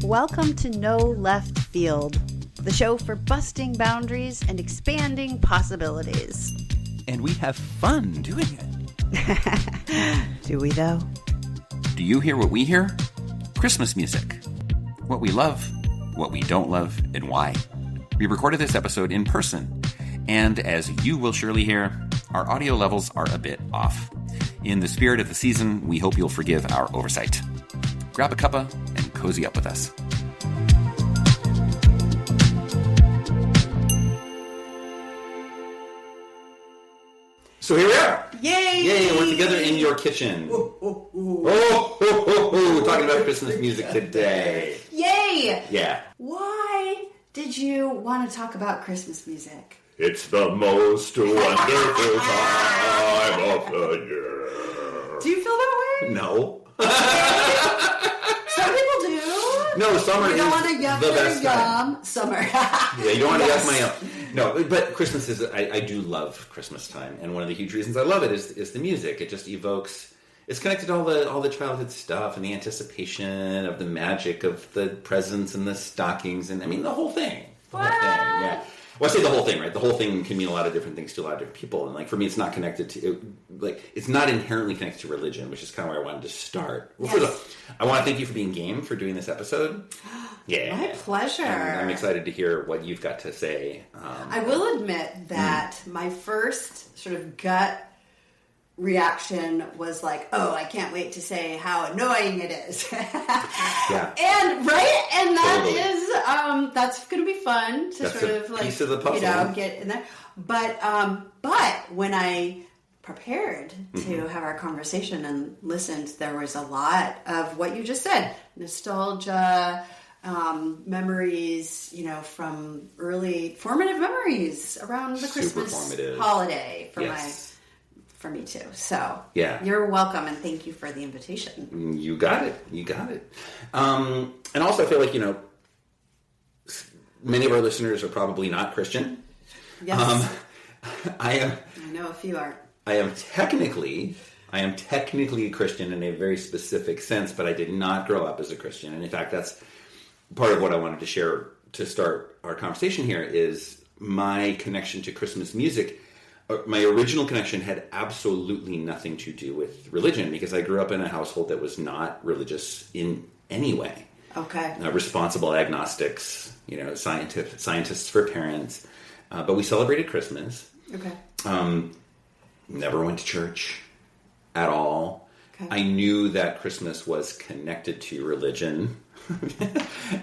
Welcome to No Left Field, the show for busting boundaries and expanding possibilities. And we have fun doing it. Do we, though? Do you hear what we hear? Christmas music. What we love, what we don't love, and why. We recorded this episode in person, and as you will surely hear, our audio levels are a bit off. In the spirit of the season, we hope you'll forgive our oversight. Grab a cuppa and cozy up with us. So here we are. Yay! Yay, we're together in your kitchen. We're talking about Christmas music today. Yay! Yeah. Why did you want to talk about Christmas music? It's the most wonderful time of the year. Do you feel that way? No. Some people do. No, summer You don't want is to yuck the their best time. yum. Summer. Yeah, you don't want to Yes. yuck my yum. No, but Christmas is, I do love Christmas time. And one of the huge reasons I love it is the music. It just evokes, it's connected to all the childhood stuff and the anticipation of the magic of the presents and the stockings. And I mean, the whole thing. The whole thing, yeah. Well, I say the whole thing, right? The whole thing can mean a lot of different things to a lot of different people. And like for me, it's not connected to, it's not inherently connected to religion, which is kind of where I wanted to start. Well, Yes. I want to thank you for being game for doing this episode. Yeah. My pleasure. And I'm excited to hear what you've got to say. I will admit that my first sort of gut reaction was like, oh, I can't wait to say how annoying it is. Yeah. And that Totally. is that's going to be fun to That's sort a of like, piece of the puzzle. get in there. But when I prepared to have our conversation and listened, there was a lot of what you just said, nostalgia, memories, from early formative memories around the Super Christmas formative. holiday for me too. So Yeah. you're welcome, and thank you for the invitation. You got it. And also, I feel like, many of our listeners are probably not Christian. Yes, I know a few are. am technically a Christian in a very specific sense, but I did not grow up as a Christian. And in fact, that's part of what I wanted to share to start our conversation here is my connection to Christmas music. My original connection had absolutely nothing to do with religion because I grew up in a household that was not religious in any way. Okay. Responsible agnostics, scientists for parents. But we celebrated Christmas. Okay. Never went to church at all. Okay. I knew that Christmas was connected to religion.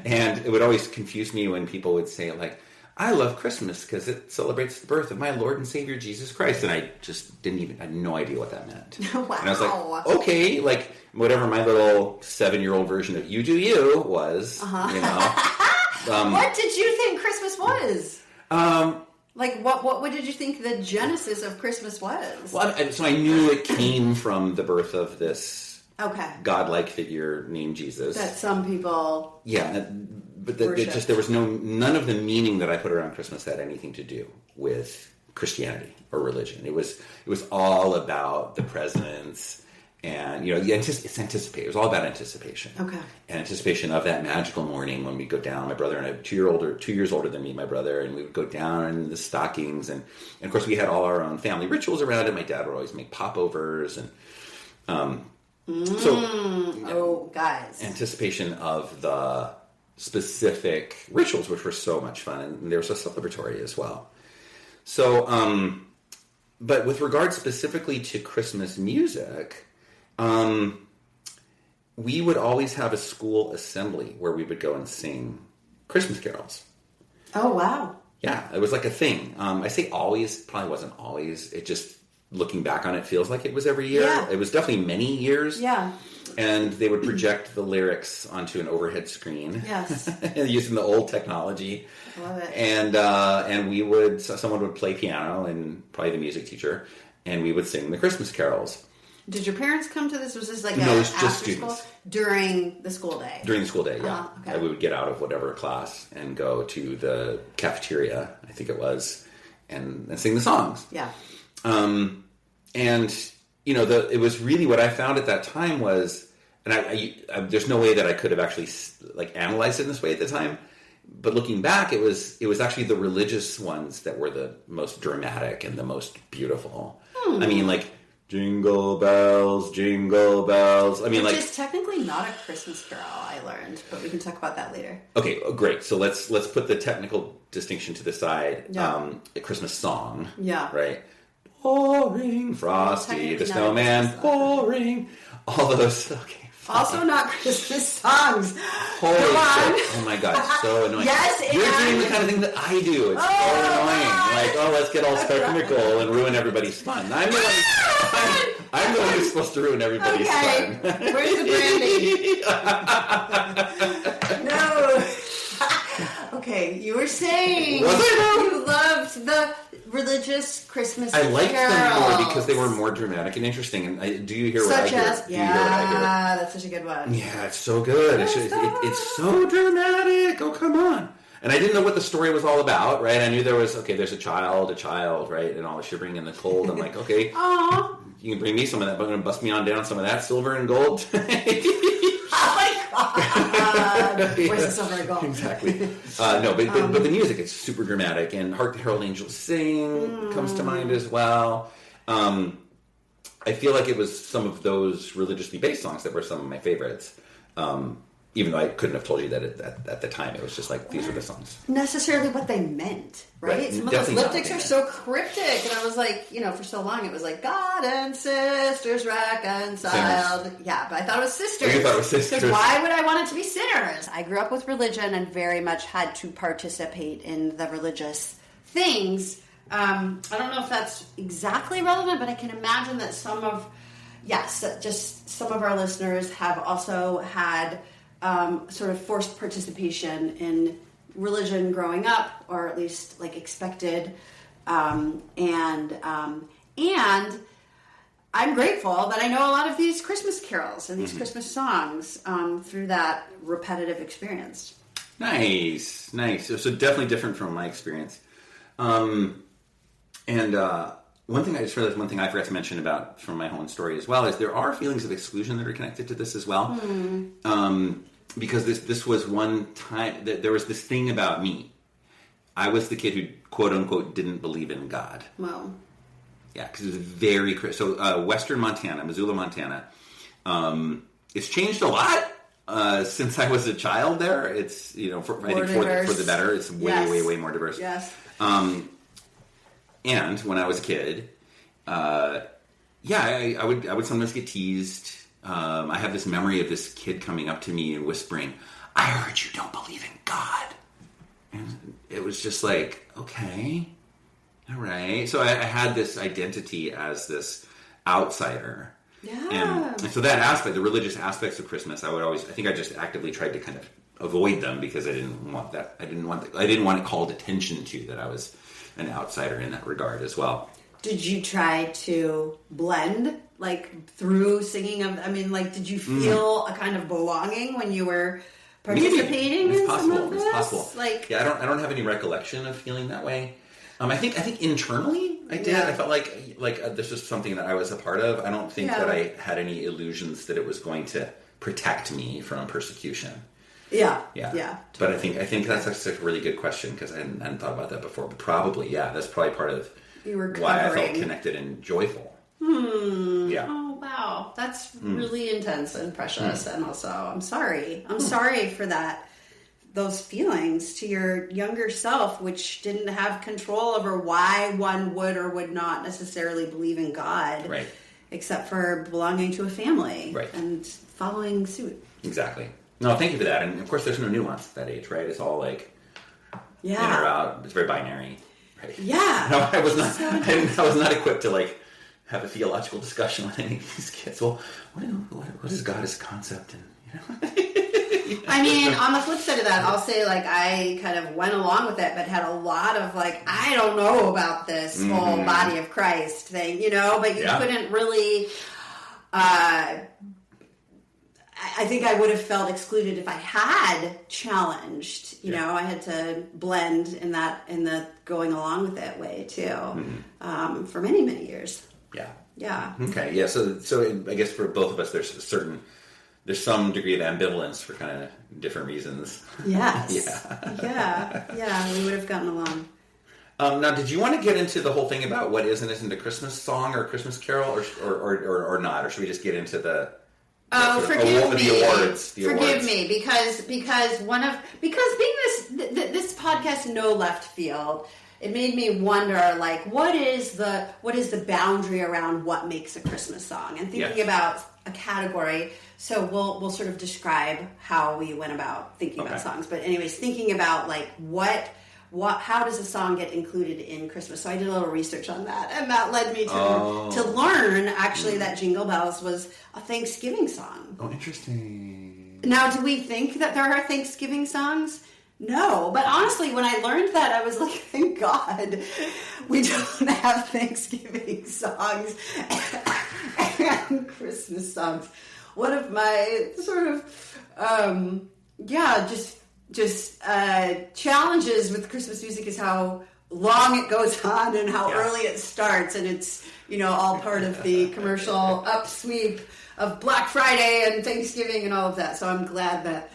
And it would always confuse me when people would say, like, I love Christmas because it celebrates the birth of my Lord and Savior, Jesus Christ. And I just I had no idea what that meant. Wow. And I was like, okay, like, whatever my little 7-year-old version of you do you was, What did you think Christmas was? What did you think the genesis of Christmas was? Well, so I knew it came from the birth of this godlike figure named Jesus. That some people but there was none of the meaning that I put around Christmas had anything to do with Christianity or religion. It was all about the presents and it's anticipated. It was all about anticipation. Okay. And anticipation of that magical morning when we go down. My brother and I, 2 years older than me, my brother, and we would go down in the stockings, and of course we had all our own family rituals around it. My dad would always make popovers and. Guys. Anticipation of the specific rituals, which were so much fun, and they were so celebratory as well. So, but with regard specifically to Christmas music, we would always have a school assembly where we would go and sing Christmas carols. Oh, wow. Yeah, it was like a thing. I say always, probably wasn't always. It just, looking back on it, feels like it was every year. Yeah. It was definitely many years. Yeah. And they would project the lyrics onto an overhead screen. Yes. Using the old technology. Love it. And someone would play piano, and probably the music teacher, and we would sing the Christmas carols. Did your parents come to this? Was this like No, it was after just students. school? During the school day? During the school day, yeah. Okay. We would get out of whatever class and go to the cafeteria, I think it was, and sing the songs. Yeah. And, it was really what I found at that time was and there's no way that I could have actually like analyzed it in this way at the time. But looking back, it was actually the religious ones that were the most dramatic and the most beautiful. I mean, like, jingle bells, jingle bells. I mean, which like, is technically not a Christmas carol, I learned, but we can talk about that later. Okay, great. So let's put the technical distinction to the side. Yeah. A Christmas song. Yeah. Right. Boring, Frosty the Snowman, boring. All those. Okay. Also not Christmas songs. Holy shit. Oh my god, it's so annoying. Yes, You're doing the kind of thing that I do. It's so annoying. Like, let's get all spectacle and ruin everybody's fun. I'm the one who's supposed to ruin everybody's fun. Where's the branding? No. Okay, you were saying you loved the religious Christmas I liked carols. them more because they were more dramatic and interesting. And do you hear what I hear? That's such a good one. Yeah, it's so good. It's so dramatic. Oh, come on. And I didn't know what the story was all about, right? I knew there's a child, right? And all shivering in the cold. I'm like, okay, Aww. you can bring me some of that, but I'm going to bust me on down some of that silver and gold. Oh my god! Where's the silver and gold? Exactly. No, but the music, it's super dramatic. And Hark the Herald Angels Sing comes to mind as well. I feel like it was some of those religiously based songs that were some of my favorites. Even though I couldn't have told you that at the time. It was just like, these are the songs. Necessarily what they meant, right? Some of those lipsticks are so cryptic. And I was like, for so long it was like, God and sisters reconciled. Sinners. Yeah, but I thought it was sisters. You thought it was sisters. Because why would I want it to be sinners? I grew up with religion and very much had to participate in the religious things. I don't know if that's exactly relevant, but I can imagine that some of our listeners have also had sort of forced participation in religion growing up, or at least like expected. And I'm grateful that I know a lot of these Christmas carols and these Christmas songs through that repetitive experience. Nice. So definitely different from my experience. One thing I just realized, one thing I forgot to mention about from my own story as well, is there are feelings of exclusion that are connected to this as well. Because this was one time that there was this thing about me. I was the kid who, quote unquote, didn't believe in God. Well, yeah, because it was very Western Montana, Missoula, Montana. It's changed a lot since I was a child there. It's I think for the better. It's way more diverse. Yes. And when I was a kid, I would sometimes get teased. I have this memory of this kid coming up to me and whispering, "I heard you don't believe in God." And it was just like, okay, all right. So I had this identity as this outsider. Yeah. And so that aspect, the religious aspects of Christmas, I think I just actively tried to kind of avoid them because I didn't want that. I didn't want it called attention to that I was an outsider in that regard as well. Did you try to blend, like, through singing? Did you feel a kind of belonging when you were participating in some of this? It's possible. Like, yeah, I don't have any recollection of feeling that way. I think internally I did. Yeah. I felt like this was something that I was a part of. I don't think that I had any illusions that it was going to protect me from persecution. Yeah. But I think that's a really good question because I hadn't thought about that before. But probably, that's probably part of why I felt connected and joyful. Yeah. Oh wow, that's really intense and precious. And also, I'm sorry. I'm sorry for that. Those feelings to your younger self, which didn't have control over why one would or would not necessarily believe in God, right? Except for belonging to a family, right, and following suit. Exactly. No, thank you for that. And of course, there's no nuance at that age, right? It's all like in or out. It's very binary, right? Yeah. No, I was not equipped to like have a theological discussion with any of these kids. Well, what is God as a concept? And I mean, on the flip side of that, I'll say, like, I kind of went along with it, but had a lot of, like, I don't know about this whole body of Christ thing, but you couldn't really, I think I would have felt excluded if I had challenged, I had to blend in the going along with it way, too, for many, many years. Yeah. Yeah. Okay, yeah, so I guess for both of us, there's a certain there's some degree of ambivalence for kind of different reasons. Yes. Yeah. We would have gotten along. Now, did you want to get into the whole thing about what is and isn't a Christmas song or a Christmas carol, or not? Or should we just get into the forgive me. The awards. Forgive me, because being this podcast no left field, it made me wonder, like, what is the boundary around what makes a Christmas song, and thinking about a category. So we'll sort of describe how we went about thinking about songs. But anyways, thinking about like how does a song get included in Christmas? So I did a little research on that, and that led me to learn actually that Jingle Bells was a Thanksgiving song. Oh, interesting. Now, do we think that there are Thanksgiving songs? No, but honestly, when I learned that, I was like, thank God we don't have Thanksgiving songs and Christmas songs. One of my sort of, just challenges with Christmas music is how long it goes on and how early it starts, and it's, all part of the commercial upsweep of Black Friday and Thanksgiving and all of that. So I'm glad that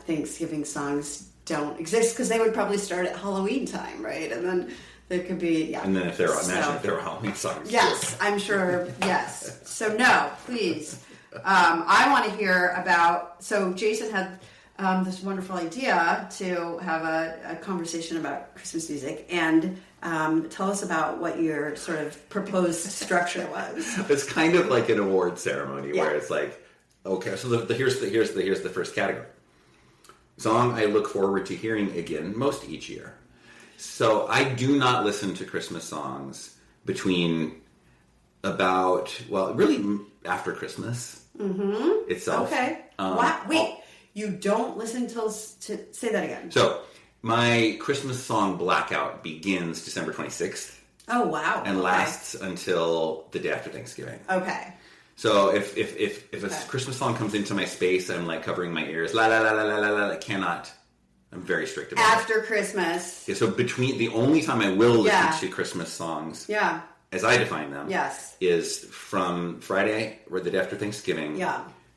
Thanksgiving songs don't exist, because they would probably start at Halloween time, right? And then there could be, And then if there were Halloween songs. Yes, I'm sure, yes. So no, please. I want to hear about, so Jason had this wonderful idea to have a conversation about Christmas music, and tell us about what your sort of proposed structure was. It's kind of like an award ceremony where it's like, okay, so here's the first category. Song I look forward to hearing again most each year. So I do not listen to Christmas songs between really after Christmas itself. Okay. Wait, you don't listen say that again. So my Christmas song blackout begins December 26th. Oh, wow. And lasts until the day after Thanksgiving. Okay. So if a Christmas song comes into my space, I'm like covering my ears. La la la la la la la. I cannot. I'm very strict about it. After Christmas. Yeah, so between the only time I will listen to Christmas songs, as I define them, is from Friday or the day after Thanksgiving,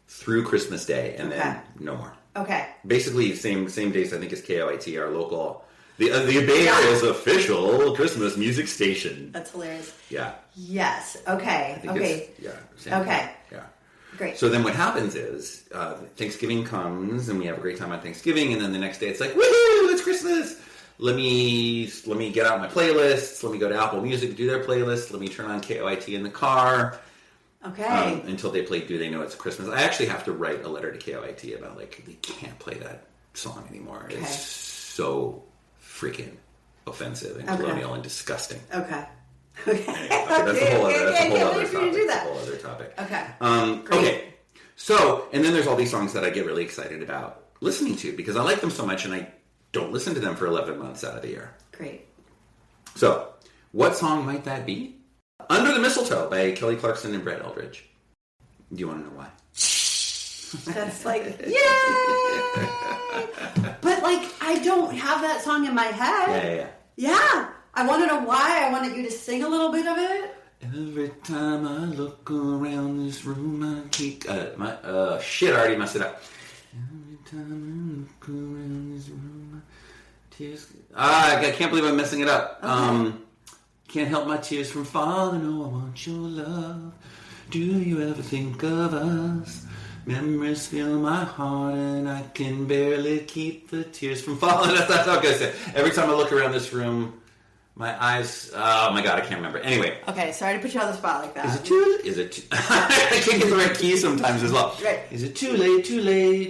through Christmas Day, and then no more. Okay. Basically, same days I think as KOIT, our local. The Bay Area's official Christmas music station. That's hilarious. Yeah. Yes. Okay. Okay. Okay. Yeah. Great. So then what happens is Thanksgiving comes and we have a great time on Thanksgiving, and then the next day it's like, woohoo, it's Christmas. Let me get out my playlists. Let me go to Apple Music, do their playlist. Let me turn on KOIT in the car. Okay. Until they play Do They Know It's Christmas. I actually have to write a letter to KOIT about, like, they can't play that song anymore. Okay. It's so freaking offensive and colonial and disgusting. Okay. Anyway, that's a whole other topic. Okay. Okay. So, and then there's all these songs that I get really excited about listening to because I like them so much, and I don't listen to them for 11 months out of the year. Great. So, what song might that be? Under the Mistletoe by Kelly Clarkson and Brett Eldredge. Do you want to know why? That's like, yay! But, like, I don't have that song in my head. Yeah. I want to know why. I wanted you to sing a little bit of it. Every time I look around this room, I keep... shit, I already messed it up. Every time I look around this room, tears... I can't believe I'm messing it up. Okay. Can't help my tears from falling. Oh, I want your love. Do you ever think of us? Memories fill my heart, and I can barely keep the tears from falling. That's how I say. Every time I look around this room, my eyes... Oh, my God, I can't remember. Anyway. Okay, sorry to put you on the spot like that. Is it too... I can't get the right key sometimes as well. Right. Is it too late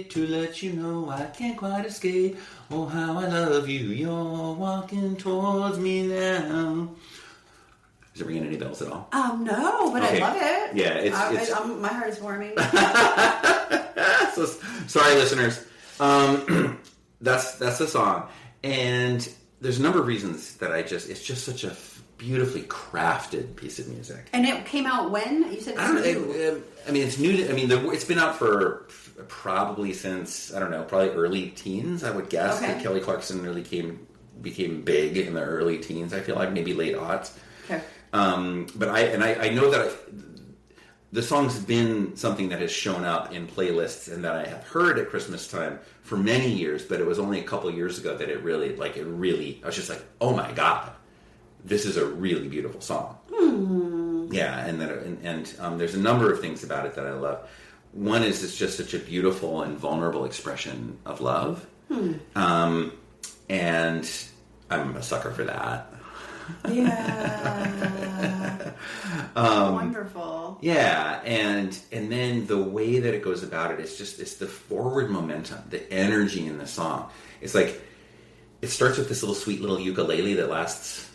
to let you know I can't quite escape? Oh, how I love you. You're walking towards me now. Is it ringing any bells at all? No, but okay. I love it. Yeah, it's my heart is warming. So, sorry, listeners. That's the song, and there's a number of reasons that it's just such a beautifully crafted piece of music. And it came out when? You said it's new. It's been out for probably since probably early teens. I would guess that Kelly Clarkson really became big in the early teens. I feel like maybe late aughts. Okay. But I know that the song's been something that has shown up in playlists and that I have heard at Christmas time for many years, but it was only a couple years ago that it really, I was just like, oh my God, this is a really beautiful song. Yeah, and there's a number of things about it that I love. One is it's just such a beautiful and vulnerable expression of love. And I'm a sucker for that. Yeah. Wonderful. Yeah, and then the way that it goes about it is just, it's the forward momentum, the energy in the song. It's like, it starts with this little sweet little ukulele that lasts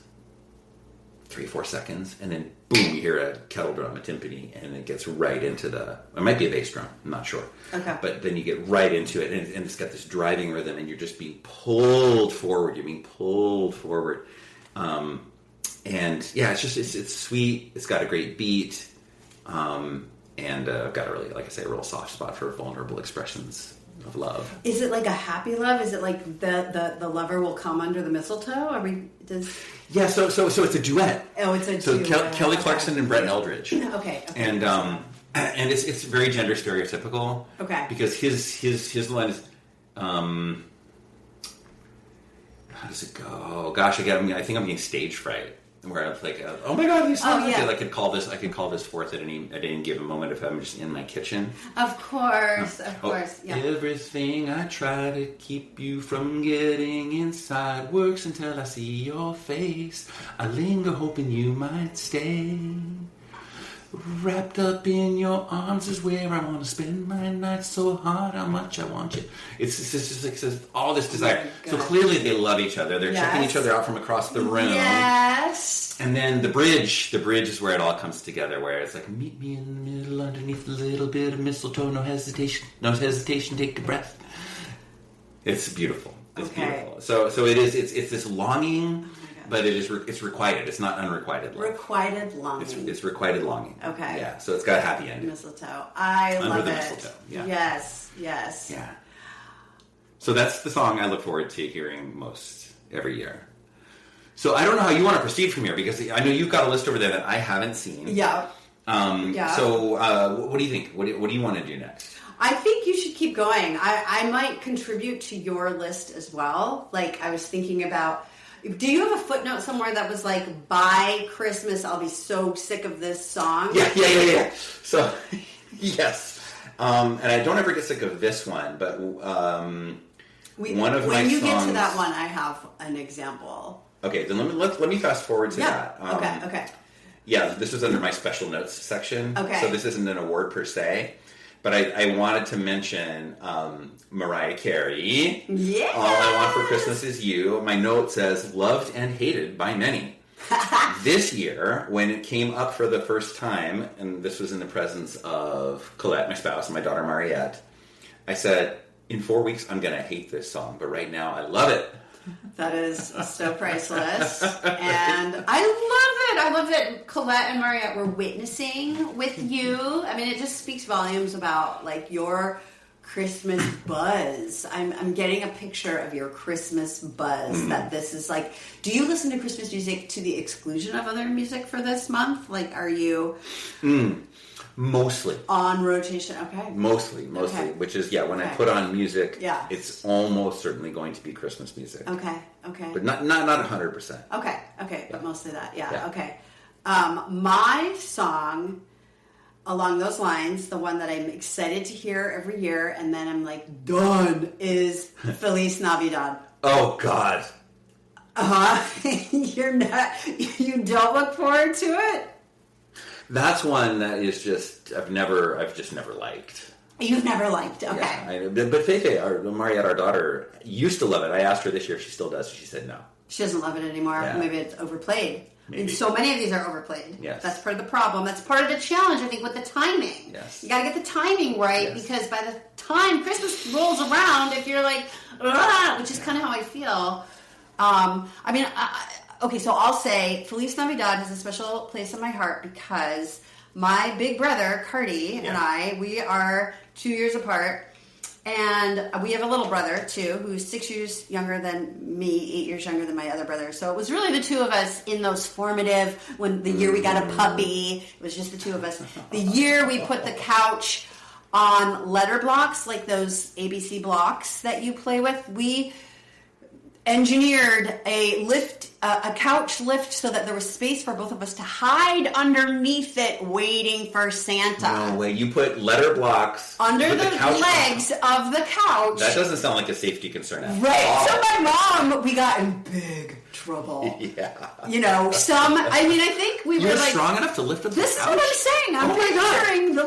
3-4 seconds, and then boom, you hear a kettle drum, a timpani, and it gets right into it might be a bass drum, I'm not sure. Okay. But then you get right into it, and it's got this driving rhythm, and you're just being pulled forward. You're being pulled forward. And yeah, it's sweet. It's got a great beat. And I've got a real soft spot for vulnerable expressions of love. Is it like a happy love? Is it like the lover will come under the mistletoe? Yeah, so it's a duet. Oh, it's a duet. So Kelly Okay. Clarkson and Brett Eldridge. Okay. And it's very gender stereotypical. Okay. Because his line is, how does it go? Gosh, I think I'm getting stage fright. Where I'm like, oh my God, these songs! I could call this forth at any given moment if I'm just in my kitchen. Of course. Yeah. Everything I try to keep you from getting inside works until I see your face. I linger hoping you might stay. Wrapped up in your arms is where I want to spend my nights. So hard, how much I want you. It's just like all this desire. So clearly they love each other. They're checking each other out from across the room. Yes. And then the bridge is where it all comes together. Where it's like, meet me in the middle underneath a little bit of mistletoe. No hesitation. Take a breath. It's beautiful. It's beautiful. So it is. It's this longing. But it's requited. It's not unrequited love. Requited longing. It's requited longing. Okay. Yeah, so it's got a happy ending. Mistletoe. I love it. Under the mistletoe. Yeah. Yes. Yeah. So that's the song I look forward to hearing most every year. So I don't know how you want to proceed from here, because I know you've got a list over there that I haven't seen. Yeah. So what do you think? What do you want to do next? I think you should keep going. I might contribute to your list as well. Like, I was thinking about... Do you have a footnote somewhere that was like, by Christmas, I'll be so sick of this song? Yeah. So, yes. And I don't ever get sick of this one, but one of my songs... When you get to that one, I have an example. Okay, then let me fast forward to that. Okay. Yeah, this is under my special notes section. Okay. So this isn't an award per se. But I wanted to mention Mariah Carey. Yeah. All I Want for Christmas Is You. My note says, loved and hated by many. This year, when it came up for the first time, and this was in the presence of Colette, my spouse, and my daughter Mariah, I said, in 4 weeks, I'm going to hate this song. But right now, I love it. That is so priceless. And I love that Colette and Mariah were witnessing with you. I mean, it just speaks volumes about, like, your Christmas buzz. I'm getting a picture of your Christmas buzz, that this is like... Do you listen to Christmas music to the exclusion of other music for this month? Like, are you... Mostly. On rotation, okay. Mostly. Okay. Which is, when I put on music, it's almost certainly going to be Christmas music. Okay. But not 100%. Okay, but mostly that, okay. My song along those lines, the one that I'm excited to hear every year, and then I'm like, done, is Feliz Navidad. Oh, God. You don't look forward to it? That's one that is just I've just never liked. You've never liked, okay. Yeah, but Feifei, Mariette, our daughter, used to love it. I asked her this year if she still does. She said no. She doesn't love it anymore. Yeah. Maybe it's overplayed. Maybe. And so many of these are overplayed. Yes. That's part of the problem. That's part of the challenge, I think, with the timing. Yes. You got to get the timing right, because by the time Christmas rolls around, if you're like, which is kind of how I feel. Okay, so I'll say Feliz Navidad has a special place in my heart because my big brother, Carey, and we are 2 years apart. And we have a little brother, too, who's 6 years younger than me, 8 years younger than my other brother. So it was really the two of us in those formative, when the year we got a puppy, it was just the two of us. The year we put the couch on letter blocks, like those ABC blocks that you play with, we engineered a couch lift so that there was space for both of us to hide underneath it waiting for Santa. No way. You put letter blocks under the legs of the couch. That doesn't sound like a safety concern at right. all. So my mom, we got in big trouble. Yeah. I think we were like... strong enough to lift up the couch? This is what I'm saying. I'm picturing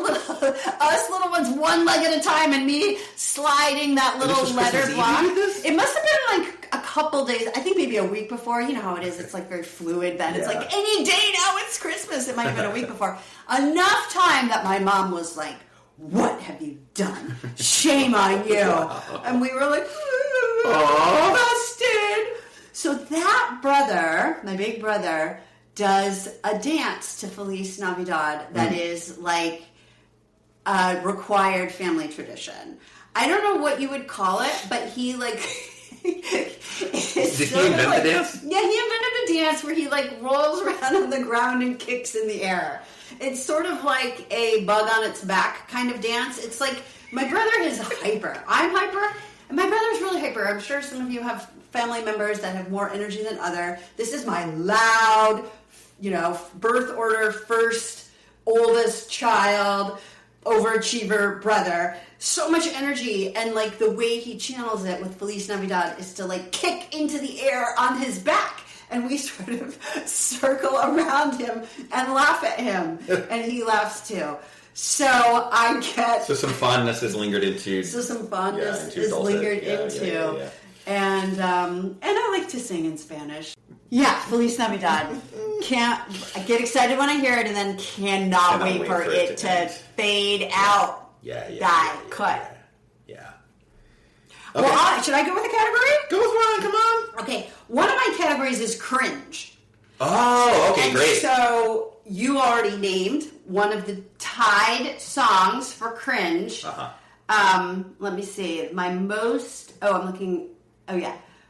us little ones one leg at a time and me sliding that little letter block. It must have been like a couple days, I think maybe a week before. You know how it is. It's like very fluid then. Yeah. It's like any day now it's Christmas. It might have been a week before. Enough time that my mom was like, what have you done? Shame on you. And we were like, busted. So that brother, my big brother, does a dance to Feliz Navidad that is like a required family tradition. I don't know what you would call it, but he like... Did he invent the dance? Yeah, he invented a dance where he like rolls around on the ground and kicks in the air. It's sort of like a bug on its back kind of dance. It's like, my brother is hyper. I'm hyper, and my brother's really hyper. I'm sure some of you have family members that have more energy than other. This is my loud, birth order, first, oldest child, overachiever brother. So much energy, and like the way he channels it with Feliz Navidad is to like kick into the air on his back, and we sort of circle around him and laugh at him, and he laughs too. So I get... So some fondness is lingered into... Yeah. And I like to sing in Spanish. Yeah, Feliz Navidad. I get excited when I hear it, and then cannot wait for it to fade out. Die. Cut. Yeah. Okay. Well, should I go with a category? Go with one, come on. Okay, one of my categories is cringe. Oh, okay, great. So you already named one of the tied songs for cringe. Let me see.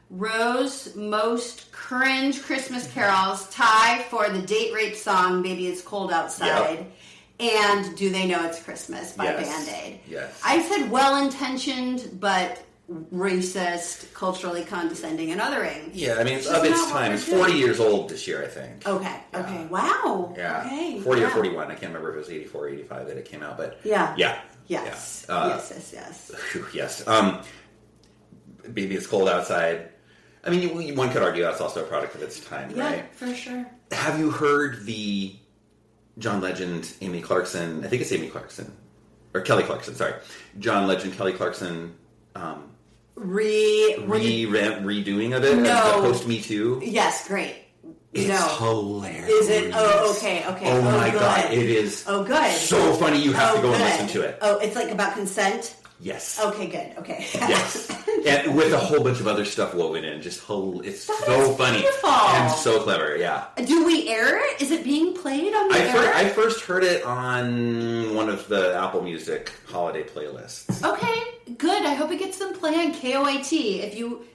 Rose most cringe Christmas carols tie for the date rape song "Baby It's Cold Outside." Yep. And Do They Know It's Christmas by Band-Aid. Yes. I said well-intentioned, but racist, culturally condescending, and othering. Yeah, I mean, it's of its time. It's 40 years old this year, I think. Okay, okay. Wow. Yeah. Okay. 40 or 41. I can't remember if it was 84 or 85 that it came out, but... Yeah. Yeah. Yes. Yeah. Yes. Baby It's Cold Outside. I mean, one could argue that's also a product of its time, right? Yeah, for sure. Have you heard the John Legend, Amy Clarkson, I think it's Amy Clarkson, or Kelly Clarkson, sorry. John Legend, Kelly Clarkson, redoing of it? No. Post-Me Too? Yes, great. It's hilarious. Is it? Oh, okay. Oh my God, it is so funny. You have to go and listen to it. Oh, it's like about consent? Yes. Okay, good. Okay. Yes. And with a whole bunch of other stuff woven in. It's so funny. Beautiful. And so clever, yeah. Do we air it? Is it being played on the air? I first heard it on one of the Apple Music holiday playlists. Okay, good. I hope it gets them play on KOIT.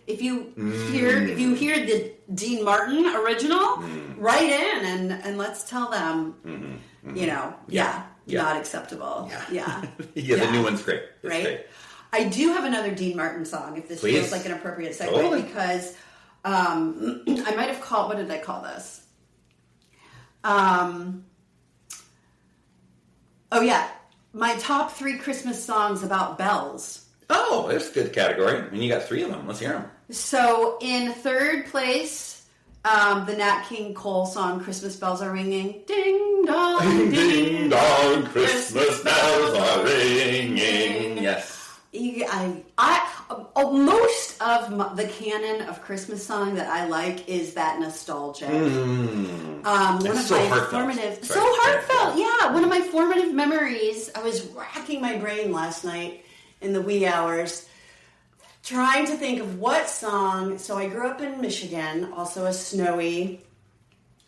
If you hear the Dean Martin original, write in and let's tell them, not acceptable. Yeah. The new one's great. It's right? great. I do have another Dean Martin song, if this feels like an appropriate segue, because I might have called, what did I call this? My top 3 Christmas songs about bells. Oh, there's a good category. I mean, you got 3 of them. Let's hear them. So, in third place, the Nat King Cole song, Christmas Bells Are Ringing. Ding dong, ding dong, Christmas bells are ringing. Yes. Most of the canon of Christmas song that I like is that nostalgic. One of my formative, yeah. One of my formative memories. I was racking my brain last night in the wee hours, trying to think of what song. So I grew up in Michigan, also a snowy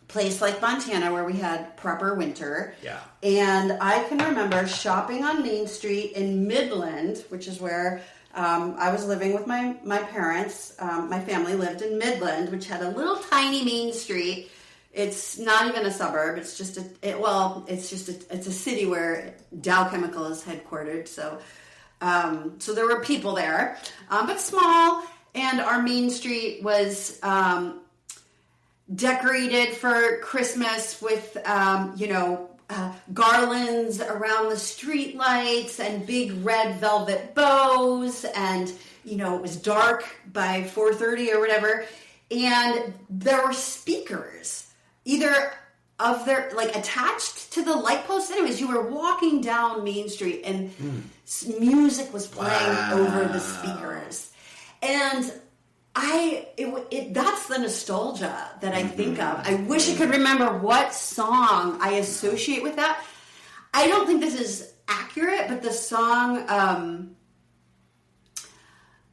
place like Montana where we had proper winter. Yeah. And I can remember shopping on Main Street in Midland, which is where I was living with my parents. My family lived in Midland, which had a little tiny Main Street. It's not even a suburb. It's just it's a city where Dow Chemical is headquartered. So there were people there, but small. And our Main Street was decorated for Christmas with, garlands around the street lights and big red velvet bows. And, it was dark by 4:30 or whatever. And there were speakers, either of their, attached to the light posts. Anyways, you were walking down Main Street and music was playing over the speakers. And that's the nostalgia that I think of. I wish I could remember what song I associate with that. I don't think this is accurate, but the song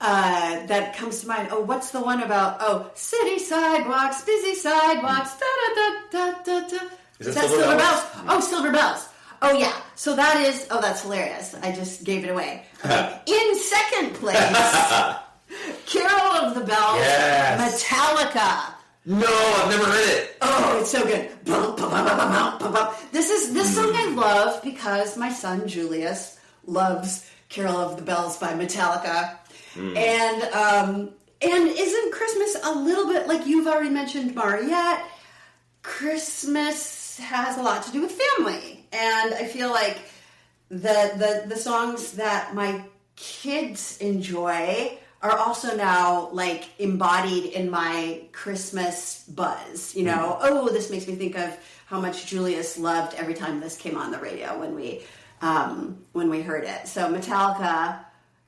that comes to mind. Oh, what's the one about? City sidewalks, busy sidewalks. Da da da da da. Is that Silver Bells? Oh, Silver Bells. Oh yeah. So that is. Oh, that's hilarious. I just gave it away. Okay. In second place. Carol of the Bells, yes. Metallica. No, I've never heard it. Oh, it's so good. This song I love because my son Julius loves Carol of the Bells by Metallica. And isn't Christmas a little bit like you've already mentioned, Mariah? Christmas has a lot to do with family, and I feel like the songs that my kids enjoy are also now embodied in my Christmas buzz. This makes me think of how much Julius loved every time this came on the radio when we heard it. So Metallica,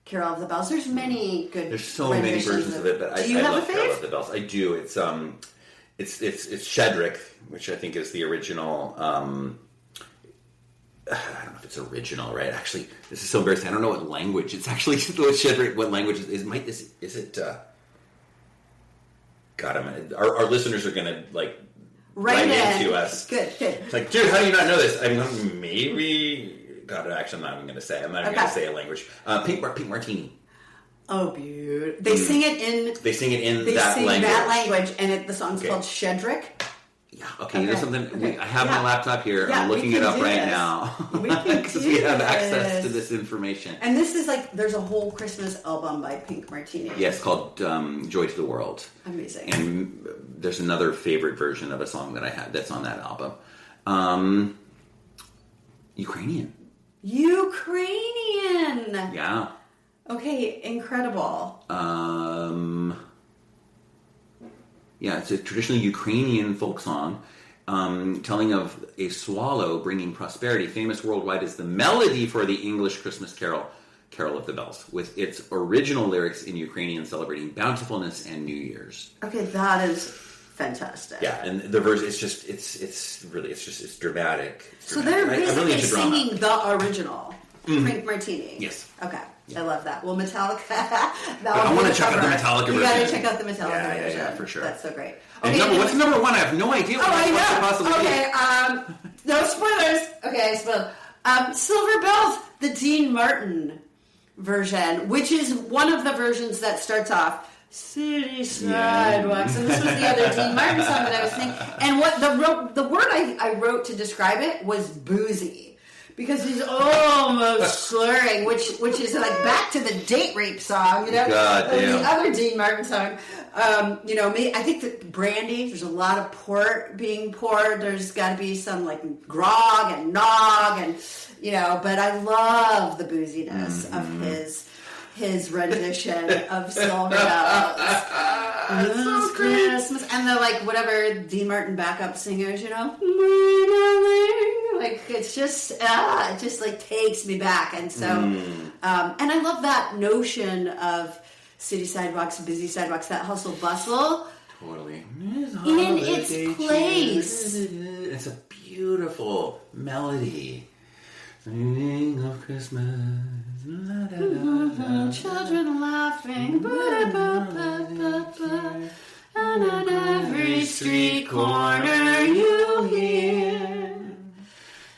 Carol of the Bells. There's many good. There's so many versions of it, but I love Carol of the Bells. I do. It's Shedrick, which I think is the original. I don't know if it's original, right? Actually, this is so embarrassing. I don't know what language it's actually. Shedrick, what language is it? God, our listeners are gonna write into us. Good. It's dude, how do you not know this? Maybe. God, actually, I'm not even going to say. I'm not even going to say a language. Pink Martini. Oh, beautiful. They sing it in. They sing it in that language. That language, and the song's called Shedrick. Yeah. Okay. You know something? Okay. I have my laptop here. I'm looking it up right now because we have access to this information. And this is there's a whole Christmas album by Pink Martini. Yes, called "Joy to the World." Amazing. And there's another favorite version of a song that I had that's on that album. Ukrainian. Yeah. Okay, incredible. Yeah, it's a traditional Ukrainian folk song telling of a swallow bringing prosperity, famous worldwide as the melody for the English Christmas carol, Carol of the Bells, with its original lyrics in Ukrainian celebrating bountifulness and New Year's. Okay, that is fantastic. Yeah, and the verse, it's dramatic. So they're basically singing the original Pink Martini. Yes. Okay. I love that. Well, Metallica. I want to check out the Metallica version. You got to check out the Metallica version. Yeah, for sure. That's so great. Okay, what's number one? I have no idea what it could possibly be. No spoilers. Okay, I spoiled. Silver Bells, the Dean Martin version, which is one of the versions that starts off City Sidewalks, and this was the other Dean Martin song that I was singing. And what the word I wrote to describe it was boozy. Because he's almost slurring, which is back to the date rape song, God damn. The other Dean Martin song. I think that brandy, there's a lot of port being poured. There's got to be some grog and nog and, but I love the booziness of his rendition of Silver Bells. This Christmas. And the whatever Dean Martin backup singers, it's just it just takes me back. And so and I love that notion of city sidewalks, busy sidewalks, that hustle bustle. Totally. In its place. It's a beautiful melody. Singing of Christmas. Children laughing. on every street corner you hear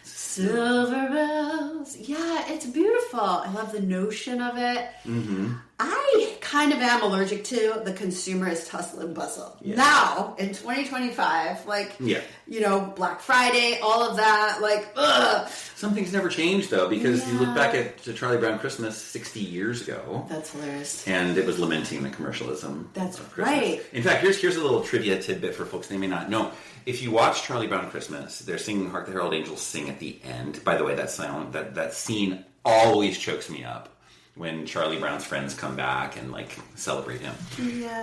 silver bells. Yeah, it's beautiful. I love the notion of it. Mm-hmm. I kind of am allergic to the consumerist hustle and bustle. Yeah. Now, in 2025, Black Friday, all of that, ugh. Some things never change, though, because you look back at Charlie Brown Christmas 60 years ago. That's hilarious. And it was lamenting the commercialism. That's of Christmas. right. In fact, here's a little trivia tidbit for folks they may not know. If you watch Charlie Brown Christmas, they're singing Hark the Herald Angels Sing at the end. By the way, that scene always chokes me up when Charlie Brown's friends come back and celebrate him. Yeah.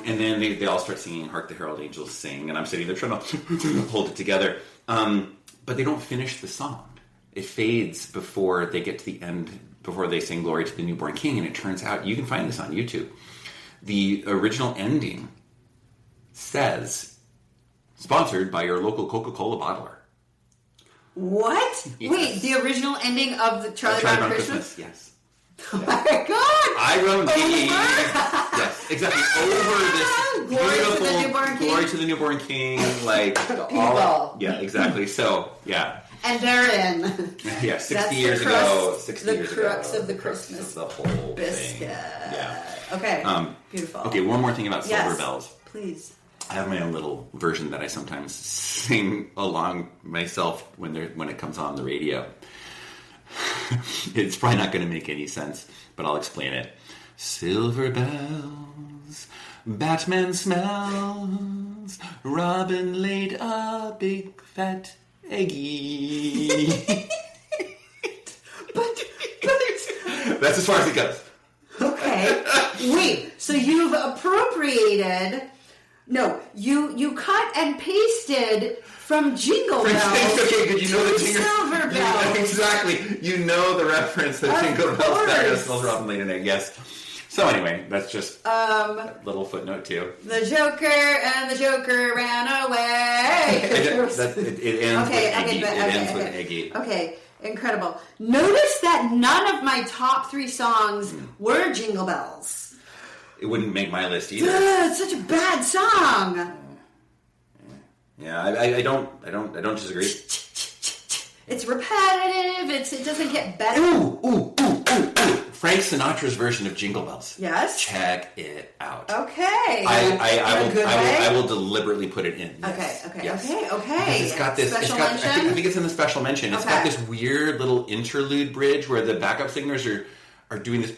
And then they all start singing Hark the Herald Angels Sing, and I'm sitting there trying to hold it together. But they don't finish the song. It fades before they get to the end, before they sing Glory to the Newborn King, and it turns out, you can find this on YouTube, the original ending says, sponsored by your local Coca-Cola bottler. What? Yes. Wait, the original ending of the Charlie Brown Christmas? Yes. Oh my God! I wrote yes, exactly. Over this Glory beautiful to the Newborn King. Glory to the Newborn King, People. Yeah, exactly. So, yeah. And they're in. Yeah, 60 That's years the crust, ago. 60 the years crux ago. of the Christmas the whole biscuit. thing. Yeah. Okay. Beautiful. Okay, one more thing about Silver Yes, Bells. please. I have my own little version that I sometimes sing along myself when it comes on the radio. It's probably not going to make any sense, but I'll explain it. Silver bells, Batman smells, Robin laid a big fat eggy. But That's as far as it goes. okay. Wait. So you've appropriated? No, you cut and pasted from Jingle Bells. Okay, did you know the Jingle Silver Bells? Exactly. You know the reference to the Jingle Bells. That smells Robin laid an egg. Yes. So anyway, that's just a little footnote too. The Joker and the Joker ran away. It ends with eggy. Okay, incredible. Notice that none of my top 3 songs were Jingle Bells. It wouldn't make my list either. It's such a bad song. Yeah, I don't disagree. It's repetitive. It doesn't get better. Ooh. Frank Sinatra's version of Jingle Bells. Yes. Check it out. Okay. I will deliberately put it in. Yes. Okay. Yes. Okay. It's got this. Special I mention? think it's in the special mention. It's got this weird little interlude bridge where the backup singers are doing this.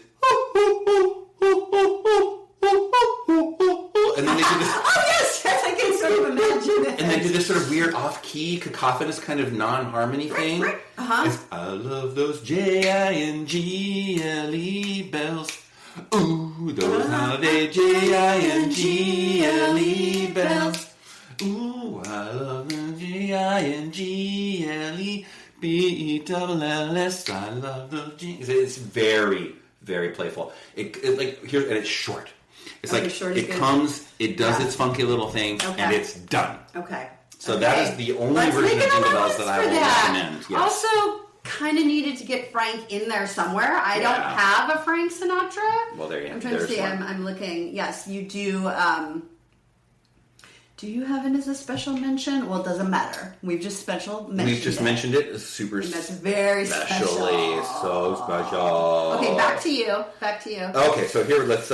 And then they do this. Oh yes, I can sort of imagine it. And they do this sort of weird off-key, cacophonous kind of non-harmony thing. Right. Uh-huh. I love those Jingle bells. Ooh, those holiday Jingle bells. Ooh, I love the Jingle-bells. I love those jingles. It's very, very playful. And it's short. It's it comes, it does its funky little thing, and it's done. Okay. So that is the only version of Jingle Bells that I will recommend. Yes. Also, kind of needed to get Frank in there somewhere. I don't have a Frank Sinatra. Well, there you go. I'm trying to see. I'm looking. Yes, you do. Do you have it as a special mention? Well, it doesn't matter. We've just mentioned it. It's super and that's very special. So special. Okay, back to you. Okay, so here let's.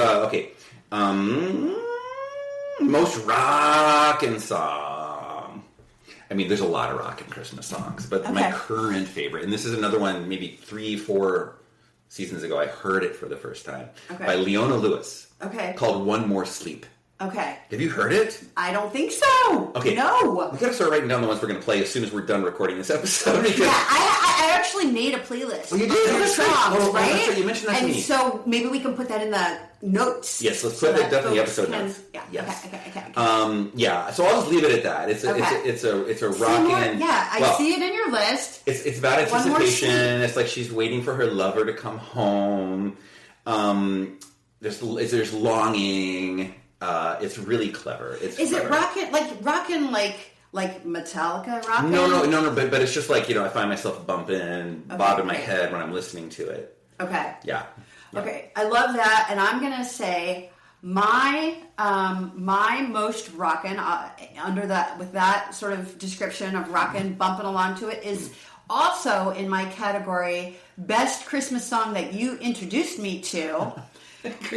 Most rockin' song. I mean, there's a lot of rockin' Christmas songs, but my current favorite, and this is another one, maybe 3-4 seasons ago, I heard it for the first time by Leona Lewis. Okay. Called "One More Sleep." Okay. Have you heard it? I don't think so. Okay. No. We gotta start writing down the ones we're gonna play as soon as we're done recording this episode. Because I actually made a playlist. Well, you did. Of the songs, right? That's right. You mentioned that to me. And so maybe we can put that in the notes. Yes, let's put that definitely episode notes. Yeah. Yes. Okay. Yeah. So I'll just leave it at that. It's a rockin'. I see it in your list. It's about anticipation. It's like she's waiting for her lover to come home. There's longing. It's really clever. Is it rockin' like Metallica rockin'? No. But it's just like, I find myself bobbing my head when I'm listening to it. Okay. Yeah. Okay. I love that, and I'm gonna say My most rockin' with that sort of description of rockin', bumping along to it is also in my category best Christmas song that you introduced me to,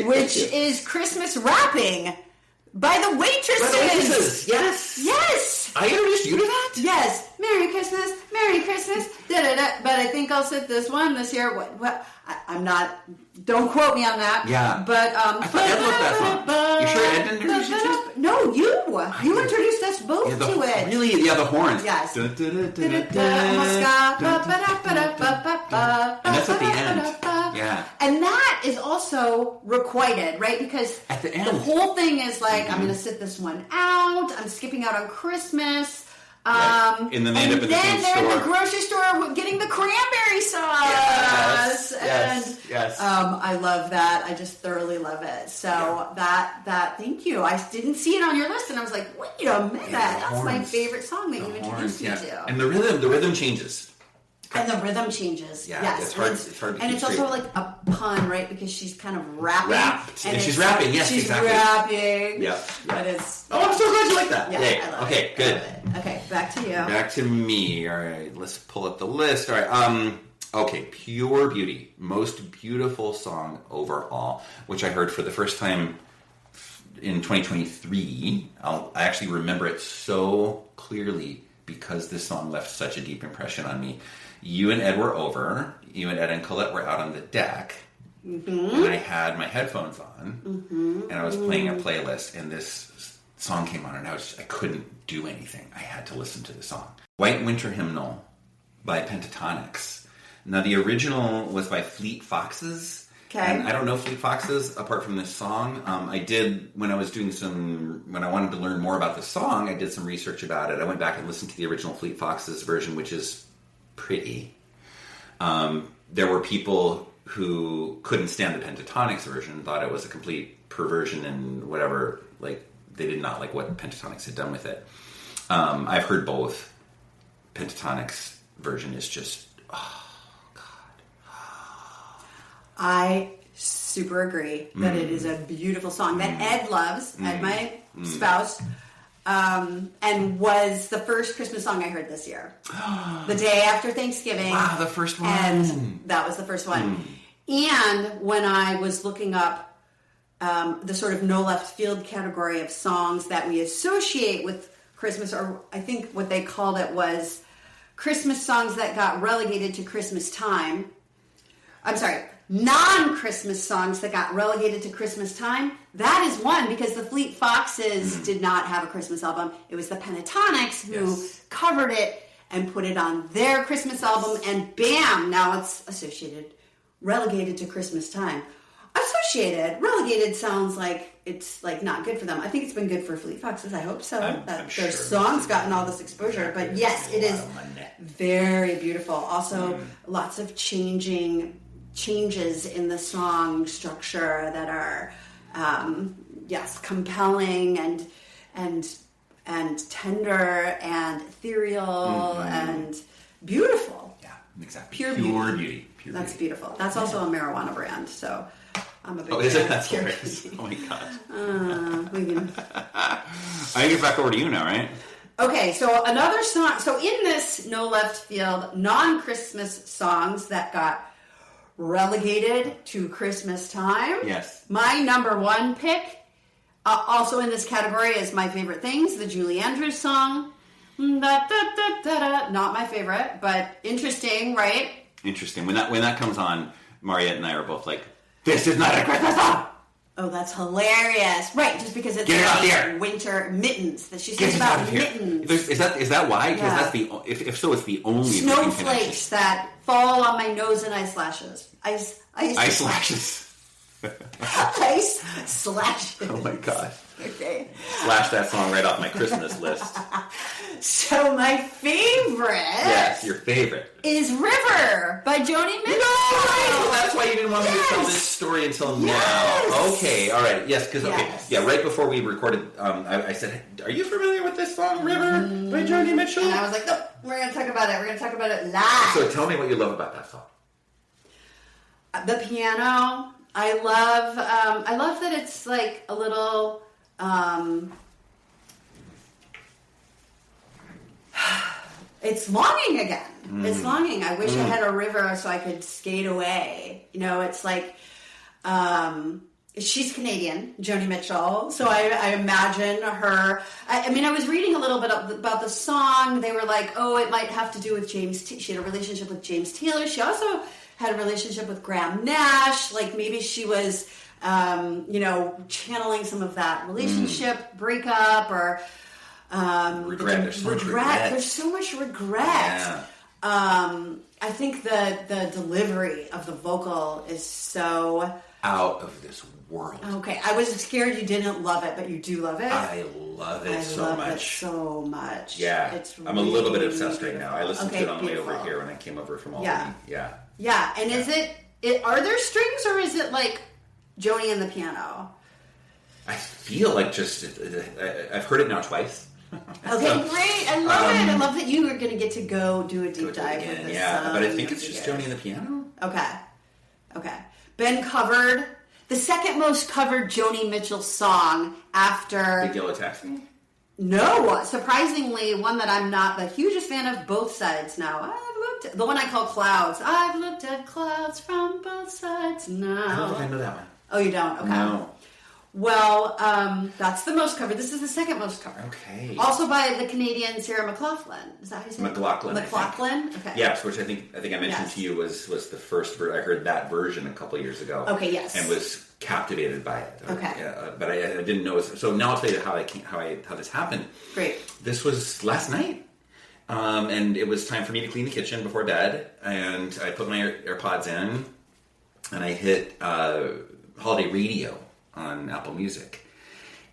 which is Christmas Rapping by the Waitresses. Yes. Yes. I introduced you to that? Yes. Merry Christmas, Merry Christmas, da-da-da. But I think I'll sit this one this year. What? I'm not, don't quote me on that. Yeah. But, I thought Ed loved that song. You sure Ed didn't introduce you to it? No, you introduced us both to it. Really? Yeah, the horns. Yes. And that's at the end. Yeah. And that is also requited, right? Because at the end, the whole thing is like, I'm going to sit this one out. I'm skipping out on Christmas. And then they end up in the same store. Then they're in the grocery store getting the cranberry sauce. Yes. I love that. I just thoroughly love it. So that thank you. I didn't see it on your list, and I was like, wait a minute, that's my favorite song that you introduced me to. And the rhythm changes. And the rhythm changes. Yeah, yes. It's hard to and it's straight. Also like a pun, right? Because she's kind of rapping. And she's rapping, yes, she's exactly. Rapping. Yeah. But it's... Oh, I'm so glad you like that. Yeah, Yay. I love Okay, it. good. Okay, back to you. Back to me. All right, let's pull up the list. All right, okay, Pure Beauty. Most beautiful song overall, which I heard for the first time in 2023. I actually remember it so clearly because this song left such a deep impression on me. You and Ed were over. You and Ed and Colette were out on the deck. Mm-hmm. And I had my headphones on. And I was playing a playlist. And this song came on. And I couldn't do anything. I had to listen to the song. White Winter Hymnal by Pentatonics. Now, the original was by Fleet Foxes. Okay. And I don't know Fleet Foxes apart from this song. I did, when I wanted to learn more about the song, I did some research about it. I went back and listened to the original Fleet Foxes version, which is pretty. There were people who couldn't stand the Pentatonics version, thought it was a complete perversion and whatever. Like, they did not like what Pentatonics had done with it. I've heard both. Pentatonics version is just, oh, God. I super agree that it is a beautiful song that Ed loves, Ed, my spouse. And was the first Christmas song I heard this year. The day after Thanksgiving. Wow, the first one. And that was the first one. And when I was looking up the sort of no left field category of songs that we associate with Christmas, or I think what they called it was Christmas songs that got relegated to Christmas time. I'm sorry, non-Christmas songs that got relegated to Christmas time. That is one, because the Fleet Foxes did not have a Christmas album. It was the Pentatonics who covered it and put it on their Christmas album, and bam, now it's associated, relegated to Christmas time. Associated, relegated sounds like it's like not good for them. I think it's been good for Fleet Foxes. I hope so. I'm their sure song's gotten all this exposure. But yes, it is very beautiful. Also, lots of changes in the song structure that are, compelling and tender and ethereal and beautiful. Yeah, exactly. Pure beauty. That's beautiful. That's also a marijuana brand, so I'm a big fan. Is it? That's hilarious. Oh my God. I can get back over to you now, right? Okay, so another song. So in this no left field, non-Christmas songs that got relegated to Christmas time. Yes. My number one pick, also in this category, is My Favorite Things, the Julie Andrews song. Not my favorite, but interesting, right? Interesting. When that comes on, Mariah and I are both like, "This is not a Christmas song." Oh, that's hilarious! Right, just because it's like winter mittens that she sings about mittens. Is that why? Because that's the if so, it's the only snowflakes that fall on my nose and ice lashes. Ice lashes. Ice slashes. Oh my God. Okay. Slash that song right off my Christmas list. So my favorite. Yes, your favorite. Is River by Joni Mitchell. No! That's why you didn't want me to tell this story until now. Okay, all right. Yes, because, right before we recorded, I said, are you familiar with this song, River by Joni Mitchell? And I was like, nope, we're going to talk about it. We're going to talk about it live. So tell me what you love about that song. The piano, I love that it's like a little, it's longing again. It's longing. I wish I had a river so I could skate away. You know, it's like, she's Canadian, Joni Mitchell. So I imagine her. I mean, I was reading a little bit about the song. They were like, oh, it might have to do with James. She had a relationship with James Taylor. She also had a relationship with Graham Nash. Like maybe she was, channeling some of that relationship breakup or regret. There's so much regret. There's so much regret. Yeah. I think the delivery of the vocal is so out of this world. Okay, I was scared you didn't love it, but you do love it. I love it so much. Yeah, I'm a little bit obsessed right now. I listened to it on the way over here when I came over from Albany. Yeah. And is it? Are there strings or is it like Joni and the piano? I feel like I've heard it now twice. Okay, great. I love it. I love that you are going to get to go do a deep dive with this. Yeah, but I think it's just Joni and the piano. Okay. Ben covered the second most covered Joni Mitchell song after Big Yellow Taxi? No, surprisingly, one that I'm not the hugest fan of both sides now. I've looked at the one I call Clouds. I've looked at clouds from both sides now. I don't think I know that one. Oh, you don't? Okay. No. Well, that's the most covered. This is the second most covered. Okay. Also by the Canadian Sarah McLachlan. Is that how you say it? McLachlan. Okay. Yes, which I think I mentioned to you was the first. I heard that version a couple of years ago. Okay. Yes. And was captivated by it. Okay. But I didn't know. So now I'll tell you how this happened. Great. This was last night, and it was time for me to clean the kitchen before bed, and I put my AirPods in, and I hit holiday radio on Apple Music.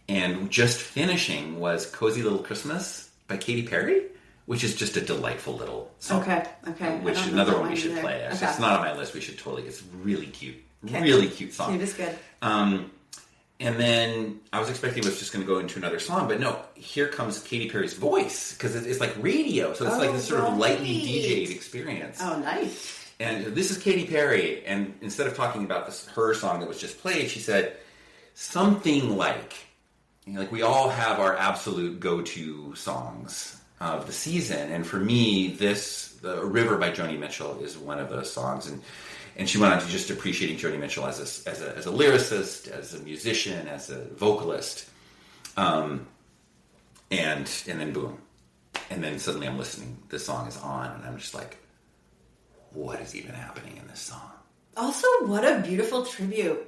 And just finishing was Cozy Little Christmas by Katy Perry, which is just a delightful little song. Okay. Which is another one we should play. Actually. It's not on my list. We should totally. It's really cute. Really cute song. Cute is good. And then I was expecting it was just going to go into another song, but no, here comes Katy Perry's voice, because it's like radio, so it's like this sort of lightly DJ'd experience. Oh, nice. And this is Katy Perry, and instead of talking about her song that was just played, she said something like we all have our absolute go-to songs of the season, and for me, the River by Joni Mitchell is one of those songs, and she went on to just appreciating Joni Mitchell as a lyricist, as a musician, as a vocalist, and then boom, and then suddenly I'm listening. This song is on, and I'm just like, what is even happening in this song? Also, what a beautiful tribute.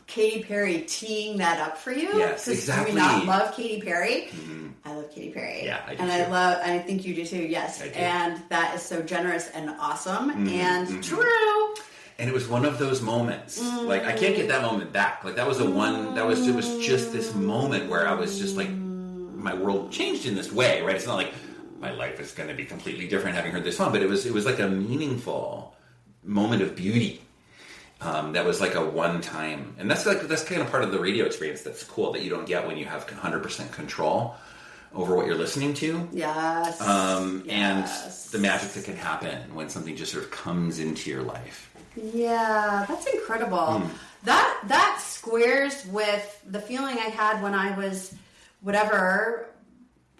Katy Perry teeing that up for you. Yes, exactly. Do we not love Katy Perry? Mm-hmm. I love Katy Perry. Yeah, I do and too. I think you do too, yes. I do. And that is so generous and awesome and true. And it was one of those moments. Like, I can't get that moment back. Like, it was just this moment where I was just like, my world changed in this way, right? It's not like my life is going to be completely different having heard this song, but it was like a meaningful moment of beauty. That was like a one time, and that's kind of part of the radio experience that's cool that you don't get when you have 100% control over what you're listening to. Yes. And the magic that can happen when something just sort of comes into your life. Yeah, that's incredible. That squares with the feeling I had when I was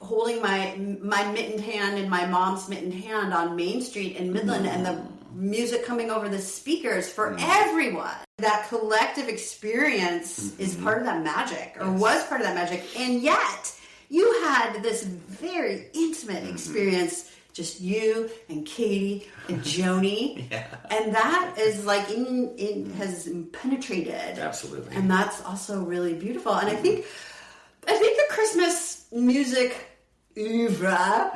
holding my mittened hand in my mom's mittened hand on Main Street in Midland, and the music coming over the speakers for everyone. That collective experience is part of that magic, or was part of that magic, and yet you had this very intimate experience, just you and Katy and Joni, and that is like it has penetrated, absolutely, and that's also really beautiful. And I think the Christmas music oeuvre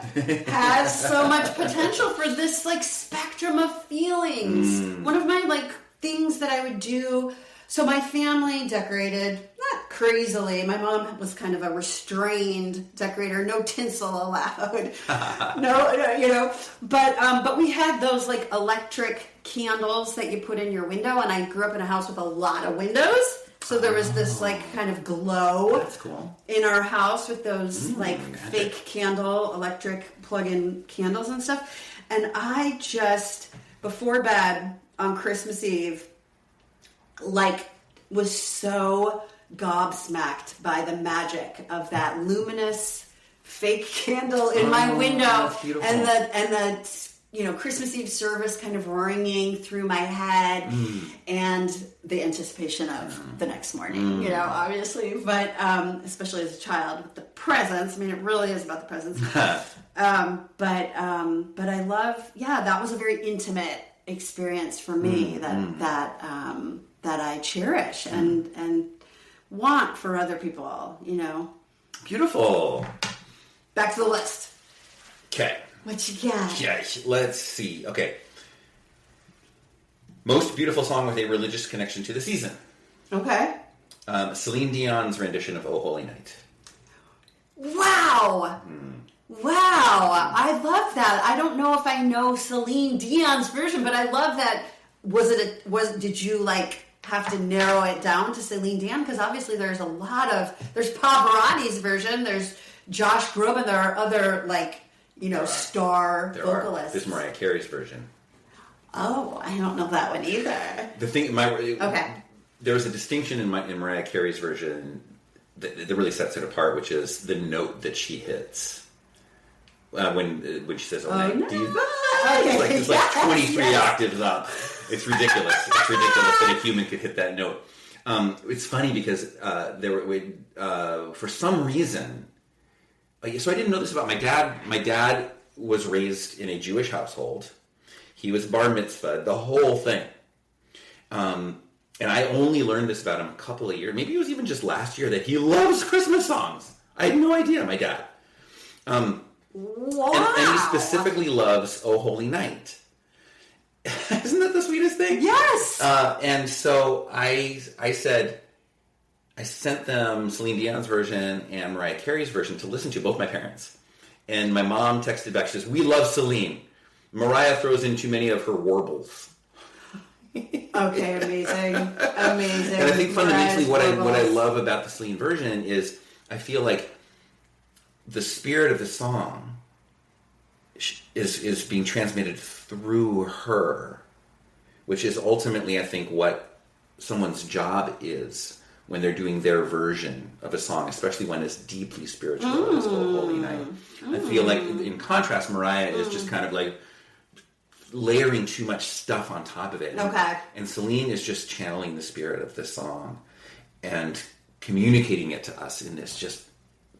has so much potential for this like spectrum of feelings. One of my things that I would do, so my family decorated, not crazily. My mom was kind of a restrained decorator, no tinsel allowed. But we had those like electric candles that you put in your window, and I grew up in a house with a lot of windows. So there was this kind of glow. That's cool. In our house with those fake candle, electric plug-in candles and stuff. And I just, before bed on Christmas Eve, was so gobsmacked by the magic of that luminous fake candle in my window, that's beautiful. and the Christmas Eve service kind of ringing through my head, and the anticipation of the next morning, obviously, but especially as a child with the presents. I mean, it really is about the presents. But I love, that was a very intimate experience for me that I cherish and want for other people, Beautiful. Back to the list. Okay. What you got? Yeah, let's see. Okay. Most beautiful song with a religious connection to the season. Okay. Celine Dion's rendition of Oh Holy Night. Wow. Wow. I love that. I don't know if I know Celine Dion's version, but I love that. Did you have to narrow it down to Celine Dion? Because obviously there's Pavarotti's version, there's Josh Groban, there are other star vocalists. There's Mariah Carey's version. Oh, I don't know that one either. The thing, okay. There was a distinction in Mariah Carey's version that really sets it apart, which is the note that she hits when she says, "Oh, my diva." It's like 23 octaves up. It's ridiculous. It's ridiculous that a human could hit that note. It's funny because for some reason. So I didn't know this about my dad. My dad was raised in a Jewish household. He was bar mitzvah, the whole thing. And I only learned this about him a couple of years. Maybe it was even just last year that he loves Christmas songs. I had no idea, my dad. Wow. And he specifically loves Oh Holy Night. Isn't that the sweetest thing? Yes. And so I sent them Celine Dion's version and Mariah Carey's version to listen to, both my parents. And my mom texted back, she says, "We love Celine. Mariah throws in too many of her warbles." Okay, amazing. Amazing. And I think fundamentally what I love about the Celine version is I feel like the spirit of the song is being transmitted through her, which is ultimately, I think, what someone's job is when they're doing their version of a song, especially when it's deeply spiritual as Oh Holy Night. I feel like, in contrast, Mariah is just kind of like layering too much stuff on top of it. And Celine is just channeling the spirit of the song and communicating it to us in this just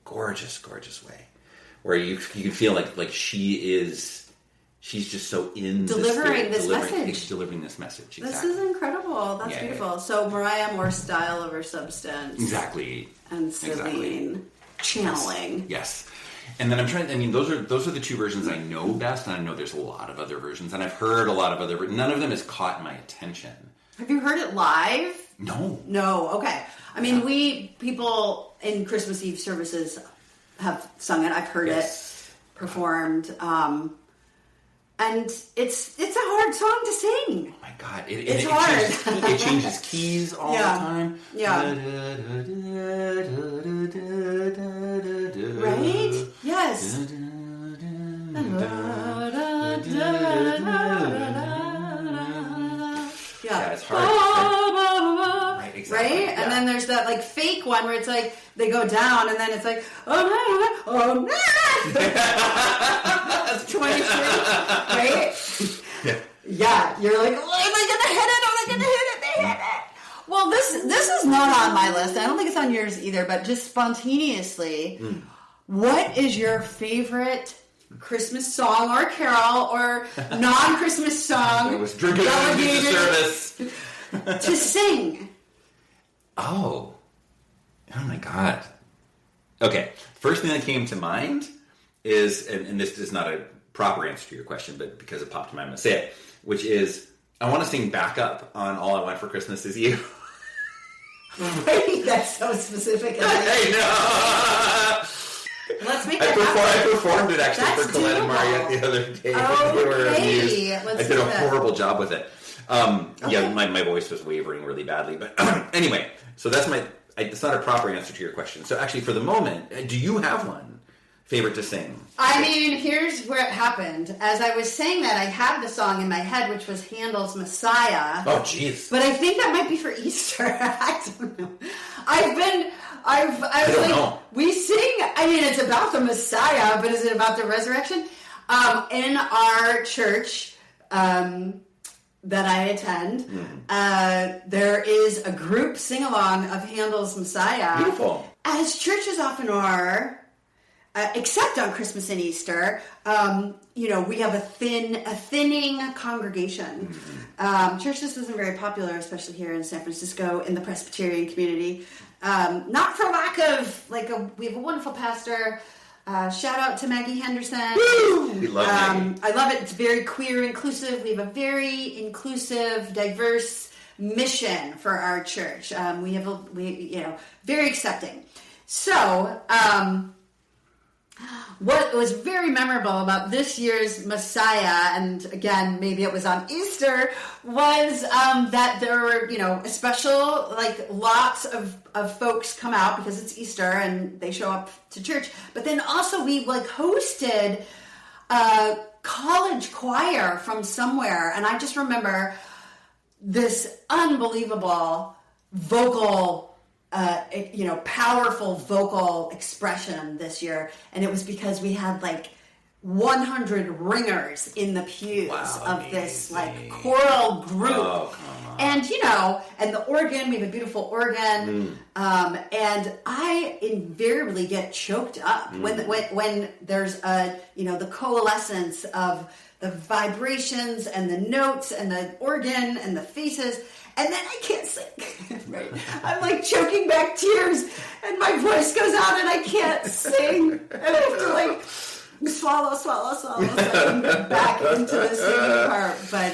gorgeous, gorgeous way, where you can feel like she's just so in delivering this message. Delivering this message. Exactly. This is incredible. That's beautiful. Yeah. So Mariah, more style over substance. Exactly. And Celine, channeling. Yes. And then those are the two versions I know best, and I know there's a lot of other versions, and I've heard a lot of other. None of them has caught my attention. Have you heard it live? No. Okay. I mean, people in Christmas Eve services have sung it. I've heard it performed. And it's a hard song to sing. Oh my God. It's hard. It changes keys all the time. Yeah. Right? Yes. Yeah, it's hard. Right, exactly. Right? Yeah. And then there's that fake one where it's they go down and then it's oh no. That's 23, right? Yeah. You're like, oh, am I gonna hit it? Am I gonna hit it? They hit it. Well, this is not on my list. I don't think it's on yours either, but just spontaneously, what is your favorite Christmas song or carol or non-Christmas song it was delegated service to sing? Oh my God. Okay, first thing that came to mind is, and this is not a proper answer to your question, but because it popped in my mind, I'm going to say it, which is, I want to sing backup on All I Want for Christmas Is You. Wait, that's so specific. I know! Let's make it happen. I performed it actually for Colette and Mariah the other day. They were amused. I did a horrible job with it. Yeah, my voice was wavering really badly. But anyway, so that's it's not a proper answer to your question. So actually, for the moment, do you have one favorite to sing? I mean, here's where it happened. As I was saying that, I had the song in my head, which was Handel's Messiah. Oh, jeez. But I think that might be for Easter. I don't know. We sing, I mean, it's about the Messiah, but is it about the resurrection? In our church that I attend, there is a group sing-along of Handel's Messiah. Beautiful. As churches often are, except on Christmas and Easter, we have a thinning congregation. Church just isn't very popular, especially here in San Francisco in the Presbyterian community. Not for lack of, we have a wonderful pastor. Shout out to Maggie Henderson. Woo! We love Maggie. I love it. It's very queer, inclusive. We have a very inclusive, diverse mission for our church. We very accepting. So, what was very memorable about this year's Messiah, and again, maybe it was on Easter, was that there were, a special, lots of folks come out because it's Easter and they show up to church. But then also we hosted a college choir from somewhere, and I just remember this unbelievable vocal powerful vocal expression this year, and it was because we had 100 ringers in the pews of this choral group. Oh, come on. And and the organ, we have a beautiful organ, and I invariably get choked up when there's the coalescence of the vibrations and the notes and the organ and the faces. And then I can't sing, right? I'm choking back tears, and my voice goes out, and I can't sing. And I have to swallow, and get back into the singing part. But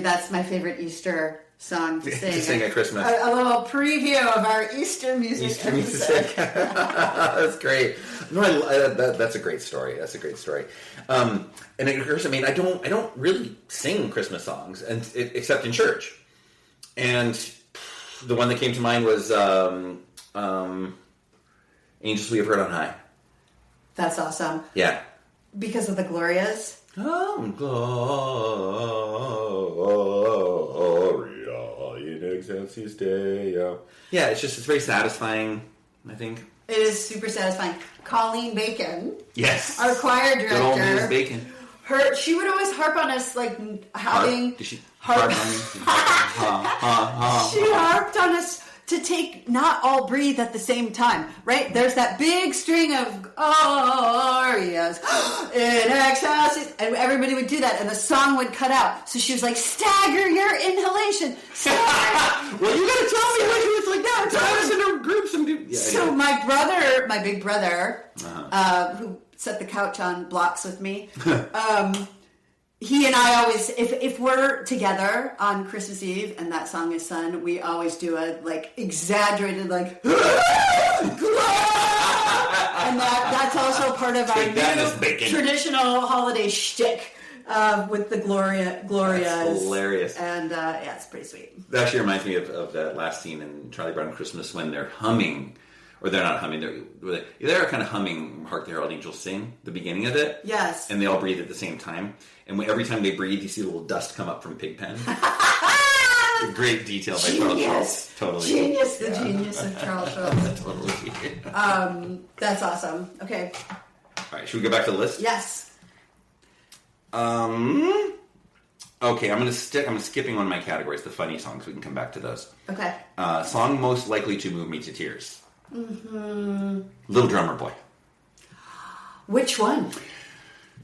that's my favorite Easter song to sing. To sing at Christmas. A little preview of our Easter music. Easter music. That's great. No, that's a great story. That's a great story. And it occurs to me, I don't really sing Christmas songs, except in church. And the one that came to mind was Angels We Have Heard on High. That's awesome. Yeah. Because of the Glorias? Oh, Gloria in excelsis Deo. Yeah, it's very satisfying, I think. It is super satisfying. Colleen Bacon. Yes. Our choir director. Good old Ms. Bacon. She would always harp on us, having... Did she harp on you? She harped on us to not all breathe at the same time, right? There's that big string of glorias in excelsis, and everybody would do that, and the song would cut out. So she was like, stagger your inhalation. Stagger. Well, you gotta tell me when she was like that. I was in a group. So my big brother, who set the couch on blocks with me, he and I always, if we're together on Christmas Eve and that song is sung, we always do a exaggerated and that's also part of our new traditional holiday shtick with the Glorias. That's hilarious. And it's pretty sweet. That actually reminds me of that last scene in Charlie Brown Christmas when they're humming. Or they're not humming. They're kind of humming "Hark the Herald Angels Sing," the beginning of it. Yes. And they all breathe at the same time. And every time they breathe, you see a little dust come up from Pigpen. Great detail by Charles Schultz. Totally. Genius. The genius of Charles Schultz. Totally. That's awesome. Okay. All right. Should we go back to the list? Yes. Okay. I'm skipping one of my categories, the funny songs. We can come back to those. Okay. Song most likely to move me to tears. Mm-hmm. Little Drummer Boy. Which one?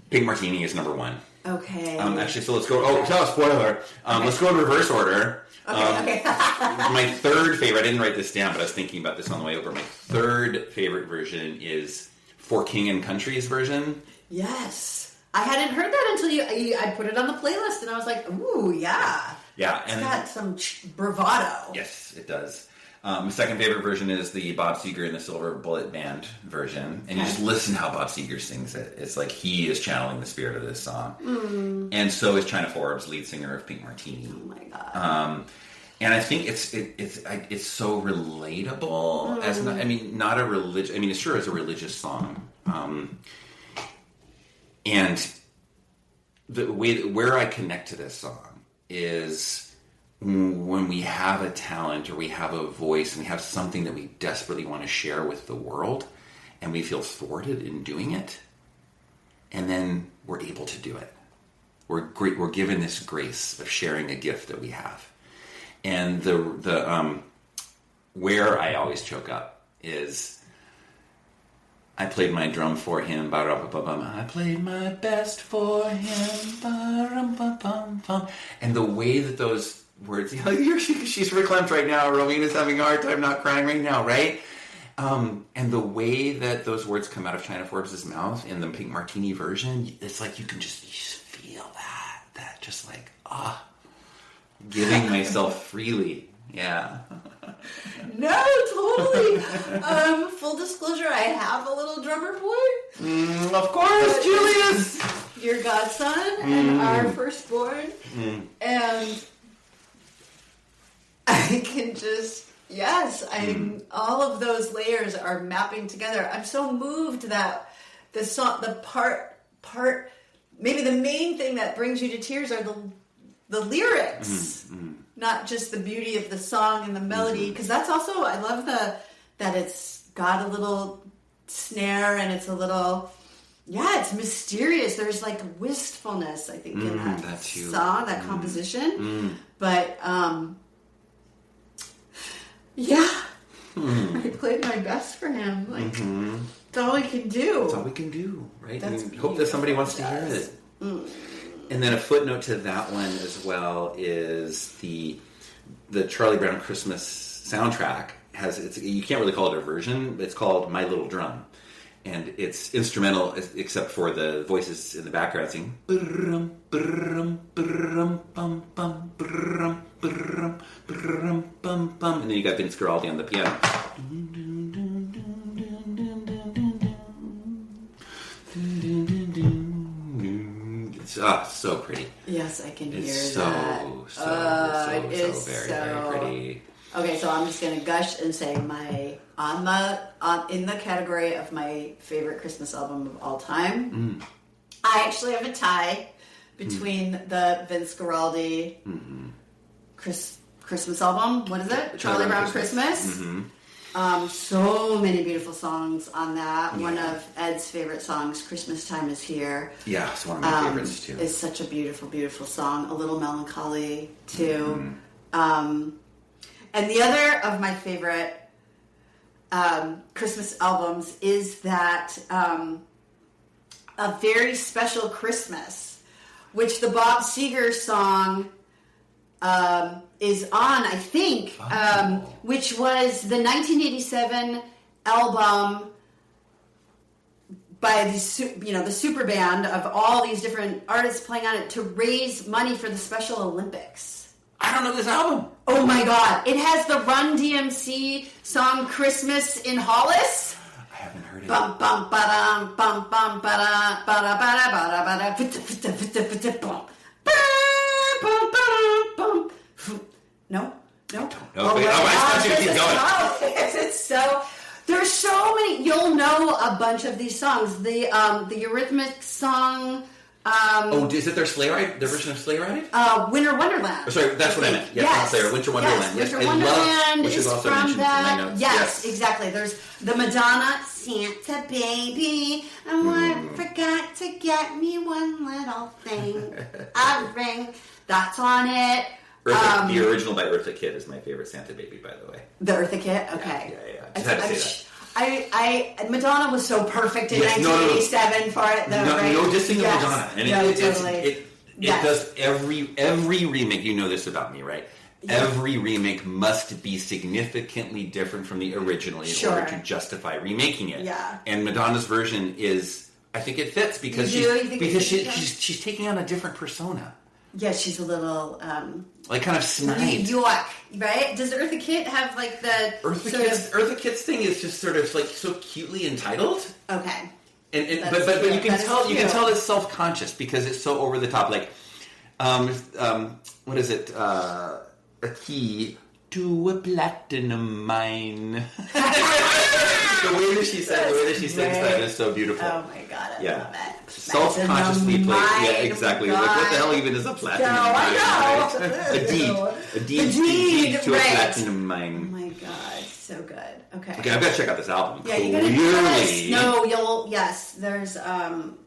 Pink Martini is number one. Okay. Actually, so let's go. Spoiler. Okay. Let's go in reverse order. Okay. My third favorite, I didn't write this down, but I was thinking about this on the way over. My third favorite version is For King and Country's version. Yes. I hadn't heard that until I put it on the playlist, and I was like, ooh, yeah. Yeah. It's got some bravado. Yes, it does. My second favorite version is the Bob Seger and the Silver Bullet Band version. And you just listen how Bob Seger sings it. It's like he is channeling the spirit of this song. And so is China Forbes, lead singer of Pink Martini. Oh, my God. And I think it's so relatable as not a religious. I mean, it sure is a religious song. And the way where I connect to this song is when we have a talent or we have a voice and we have something that we desperately want to share with the world, and we feel thwarted in doing it, and then we're able to do it. We're given this grace of sharing a gift that we have. And the where I always choke up is I played my drum for him. I played my best for him. And the way that those words, she's verklempt right now. Rowena's having a hard time not crying right now, right? And the way that those words come out of China Forbes' mouth in the Pink Martini version, it's like you just feel that just like, giving myself freely. Yeah. No, totally. Full disclosure, I have a little drummer boy. Of course, Julius! Your godson and our firstborn. And I can just, all of those layers are mapping together. I'm so moved that the song, the part, maybe the main thing that brings you to tears are the lyrics. Not just the beauty of the song and the melody, because that's also, I love that it's got a little snare and it's a little, it's mysterious. There's like wistfulness, I think, in that song, that composition. But, I played my best for him. Like, it's all we can do. It's all we can do, right? And hope that somebody wants to hear it. And then a footnote to that one as well is the Charlie Brown Christmas soundtrack you can't really call it a version, but it's called My Little Drum. And it's instrumental except for the voices in the background singing. And then you got Vince Guaraldi on the piano. It's so pretty. Yes, I can hear that. It's so very pretty. Okay, so I'm just going to gush and say in the category of my favorite Christmas album of all time, I actually have a tie between the Vince Guaraldi Christmas album. What is it? Charlie Brown Christmas. So many beautiful songs on that. One of Ed's favorite songs, Christmas Time Is Here. Yeah, it's one of my favorites too. It's such a beautiful, beautiful song. A little melancholy too. And the other of my favorite Christmas albums is that A Very Special Christmas, which the Bob Seger song is on, I think, which was the 1987 album by the super band of all these different artists playing on it to raise money for the Special Olympics. I don't know this album. Oh my God. It has the Run-D.M.C. song Christmas in Hollis. I haven't heard it. Bum bum ba-dum, bum bum ba-da, ba-da, ba-da, ba-da, ba-da, No? I don't know. I just keep going. It's so... There's so many... You'll know a bunch of these songs. The Eurythmics song... is it their sleigh ride? Their version of Sleigh Ride? Winter Wonderland. Oh, sorry, that's what I meant. Yes. Winter Wonderland. Yes, Winter Wonderland which is also from mentioned that. in my notes. Yes, exactly. There's the Madonna, Santa Baby, I forgot to get me one little thing. A ring. That's on it. The original by Eartha Kitt is my favorite Santa Baby, by the way. The Eartha Kitt? Okay. Yeah. Just had to say that. Madonna was so perfect in 1987 for it, though, right? No dissing of Madonna. And it does every remake. You know this about me, right? Yeah. Every remake must be significantly different from the original in order to justify remaking it. Yeah. And Madonna's version is, I think it fits because she's taking on a different persona. Yeah, she's a little... like kind of snide. New York, right? Does Eartha Kitt have like the... Eartha Kitt's thing is just sort of like so cutely entitled. Okay. But you can tell it's self-conscious because it's so over the top. Like, what is it? a key to a platinum mine. The way that she sings that is so beautiful. Oh my god, I love it. Self-consciously played. Yeah, exactly. Like, what the hell even is a platinum mine? I know. Right? A deed to a platinum mine. Oh my god, so good. Okay, I've got to check out this album. Yeah, you gotta do this. No,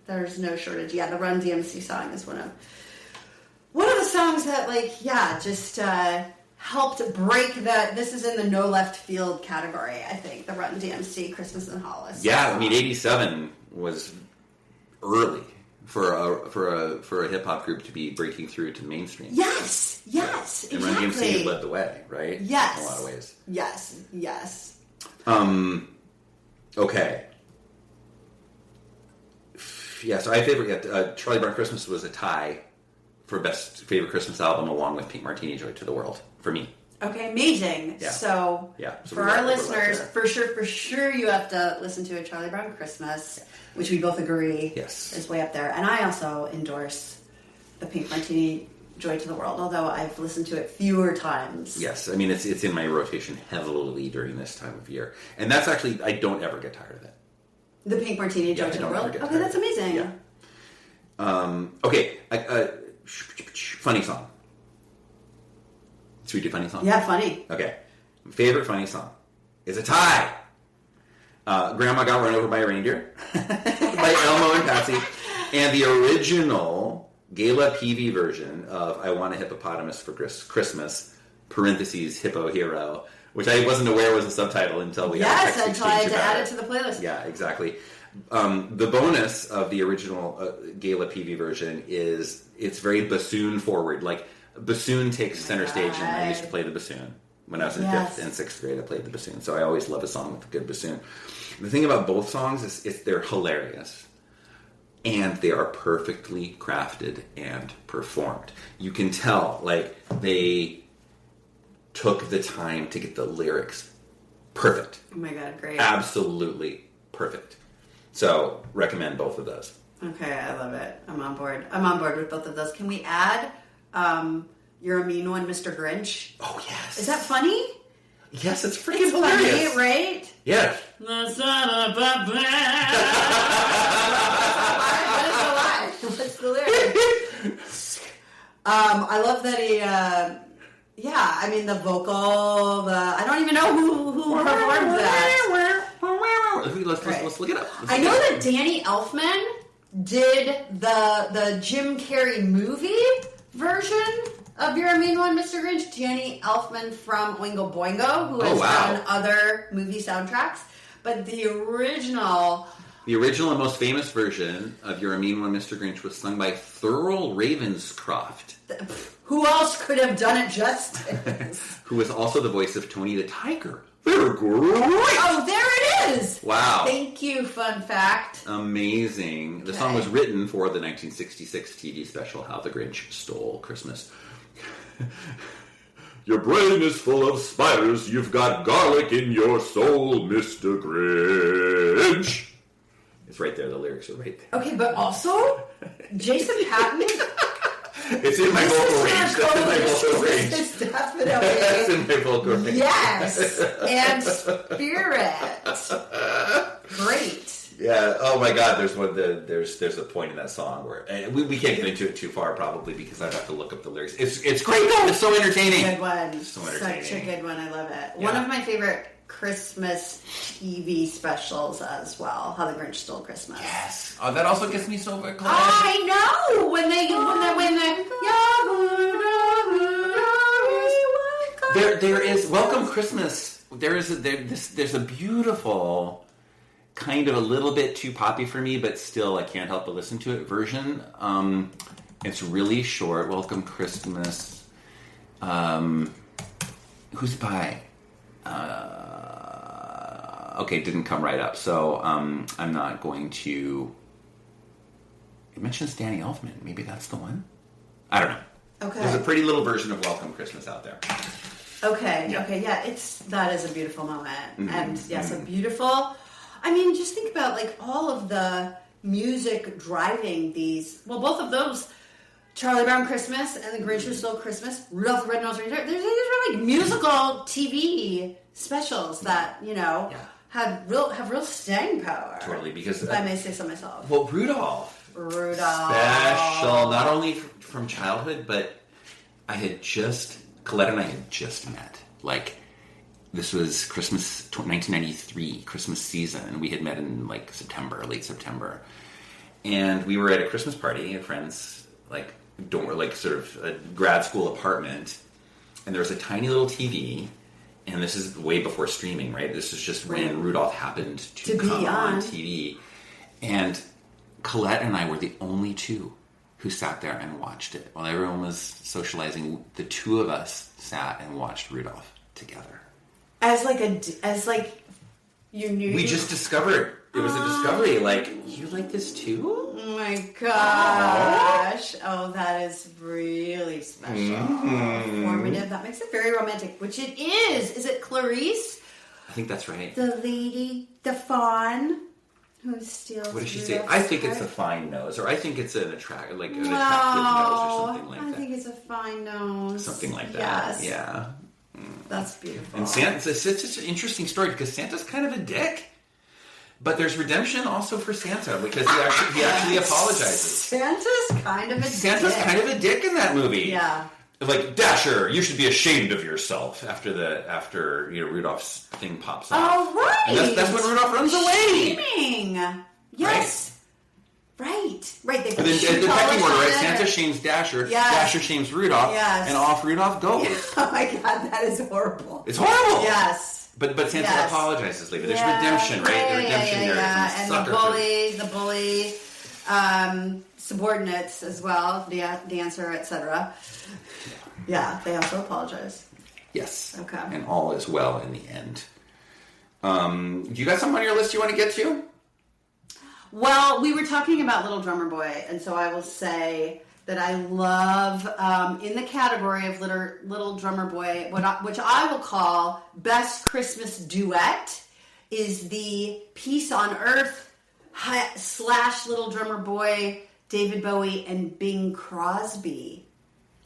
there's no shortage. Yeah, the Run-D.M.C song is one of the songs that, like, just helped break that. This is in the no left field category, I think. The Run-D.M.C Christmas in Hollis. Yeah, I mean, 87 was early for a hip hop group to be breaking through to the mainstream. Yes, exactly. And Run-D.M.C led the way, right? Yes, in a lot of ways. Yes. Okay. Yeah, so I favorite. Charlie Brown Christmas was a tie for best favorite Christmas album, along with Pink Martini, Joy to the World, for me. Okay, amazing. Yeah. So for our listeners, for sure, you have to listen to A Charlie Brown Christmas, which we both agree is way up there. And I also endorse the Pink Martini, Joy to the World, although I've listened to it fewer times. Yes, I mean, it's in my rotation heavily during this time of year. And that's actually, I don't ever get tired of it. The Pink Martini, Joy to the World? Okay, that's amazing. Yeah. Okay, funny song. Should we do funny song? Yeah, funny. Okay. Favorite funny song is a tie. Grandma Got Run Over by a Reindeer by Elmo and Patsy. And the original Gala Peavy version of I Want a Hippopotamus for Christmas, parentheses, Hippo Hero, which I wasn't aware was a subtitle until we had a text until I had to add it to the playlist. Yeah, exactly. The bonus of the original Gala Peavy version is it's very bassoon forward. Like, bassoon takes center stage, and I used to play the bassoon. When I was in 5th and 6th grade, I played the bassoon. So I always love a song with a good bassoon. The thing about both songs is they're hilarious. And they are perfectly crafted and performed. You can tell, like, they took the time to get the lyrics perfect. Oh my god, great. Absolutely perfect. So, recommend both of those. Okay, I love it. I'm on board. With both of those. Can we add You're a Mean One, Mr. Grinch? Oh, yes. Is that funny? Yes, it's freaking hilarious. Funny, right? Yes. What's the lyric? I love that he, I mean, the vocal, I don't even know who performed that. Let's look it up. I know that Danny Elfman did the Jim Carrey movie version of You're a Mean One, Mr. Grinch. Danny Elfman from Oingo Boingo, who has done other movie soundtracks. But the original and most famous version of You're a Mean One, Mr. Grinch was sung by Thurl Ravenscroft. Who else could have done it justice? Who was also the voice of Tony the Tiger. They're great! Oh, there it is! Wow. Thank you, fun fact. Amazing. The song was written for the 1966 TV special How the Grinch Stole Christmas. Your brain is full of spiders. You've got garlic in your soul, Mr. Grinch. It's right there. The lyrics are right there. Okay, but also, Jason Patton. It's in my vocal range. That's in my vocal range. It's definitely. That's in my vocal range. Yes. And Spirit. Great. Yeah. Oh my God. There's a point in that song where we can't get into it too far probably because I'd have to look up the lyrics. It's great though. It's so entertaining. Good one. So entertaining. Such a good one. I love it. Yeah. One of my favorite Christmas TV specials as well. How the Grinch Stole Christmas. Yes. Oh, that also gets me so glad. I know when there is Welcome Christmas. There's a beautiful kind of a little bit too poppy for me, but still I can't help but listen to it version. It's really short. Welcome Christmas. Who's by? Okay, didn't come right up, so I'm not going to. It mentions Danny Elfman. Maybe that's the one. I don't know. Okay. There's a pretty little version of Welcome Christmas out there. Okay. Yeah. Okay. Yeah. That is a beautiful moment, and yes, a beautiful. I mean, just think about like all of the music driving these. Well, both of those Charlie Brown Christmas and The Grinch Who Stole Christmas, Rudolph the Red-Nosed Reindeer. These are like musical TV specials that, have real staying power. Totally, because... if I may say so myself. Well, Rudolph. Special, not only from childhood, but Colette and I had just met. Like, this was Christmas, 1993, Christmas season, and we had met in, like, late September. And we were at a Christmas party at a friend's, like, dorm, like, sort of a grad school apartment. And there was a tiny little TV, and this is way before streaming, right? This is just when Rudolph happened to come on TV. And Colette and I were the only two who sat there and watched it. While everyone was socializing, the two of us sat and watched Rudolph together. As you knew. We just discovered. It was a discovery. Like, you like this too? Oh my gosh. Oh, that is really special. Mm-hmm. Formative. That makes it very romantic, which it is. Is it Clarice? I think that's right. The lady, the fawn, who steals. What does she say? I think it's a fine nose, or I think it's an attractive nose, or something like that. I think it's a fine nose. Something like that. Yes. Yeah. That's beautiful. And Santa, it's such an interesting story because Santa's kind of a dick. But there's redemption also for Santa because he actually apologizes. Santa's kind of a dick in that movie. Yeah. Like, Dasher, you should be ashamed of yourself after Rudolph's thing pops up. Oh, right. And that's when Rudolph runs away. Shaming. Yes. Right. Right. And then the pecking order, right? Santa shames Dasher. Yes. Dasher shames Rudolph. Yes. And off Rudolph goes. Oh my God, that is horrible. It's horrible. Yes. But Santa apologizes later. There's redemption, right? The redemption there. And the bully, subordinates as well, dancer, etc. Yeah, they also apologize. Yes. Okay. And all is well in the end. You got something on your list you want to get to? Well, we were talking about Little Drummer Boy, and so I will say that I love, in the category of Little Drummer Boy, which I will call Best Christmas Duet, is the Peace on Earth / Little Drummer Boy, David Bowie, and Bing Crosby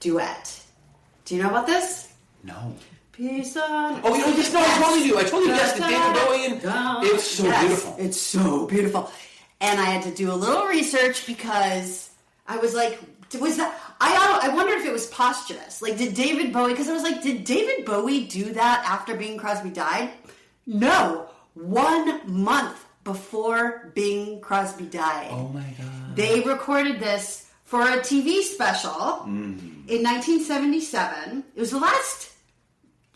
duet. Do you know about this? No. Peace on... Oh, yes, no, I totally do. I totally guessed that David Bowie and... It's so beautiful. It's so beautiful. And I had to do a little research because I was like, was that... I wondered if it was posthumous. Like, did David Bowie... Because I was like, did David Bowie do that after Bing Crosby died? No. 1 month before Bing Crosby died. Oh, my God. They recorded this for a TV special in 1977. It was the last...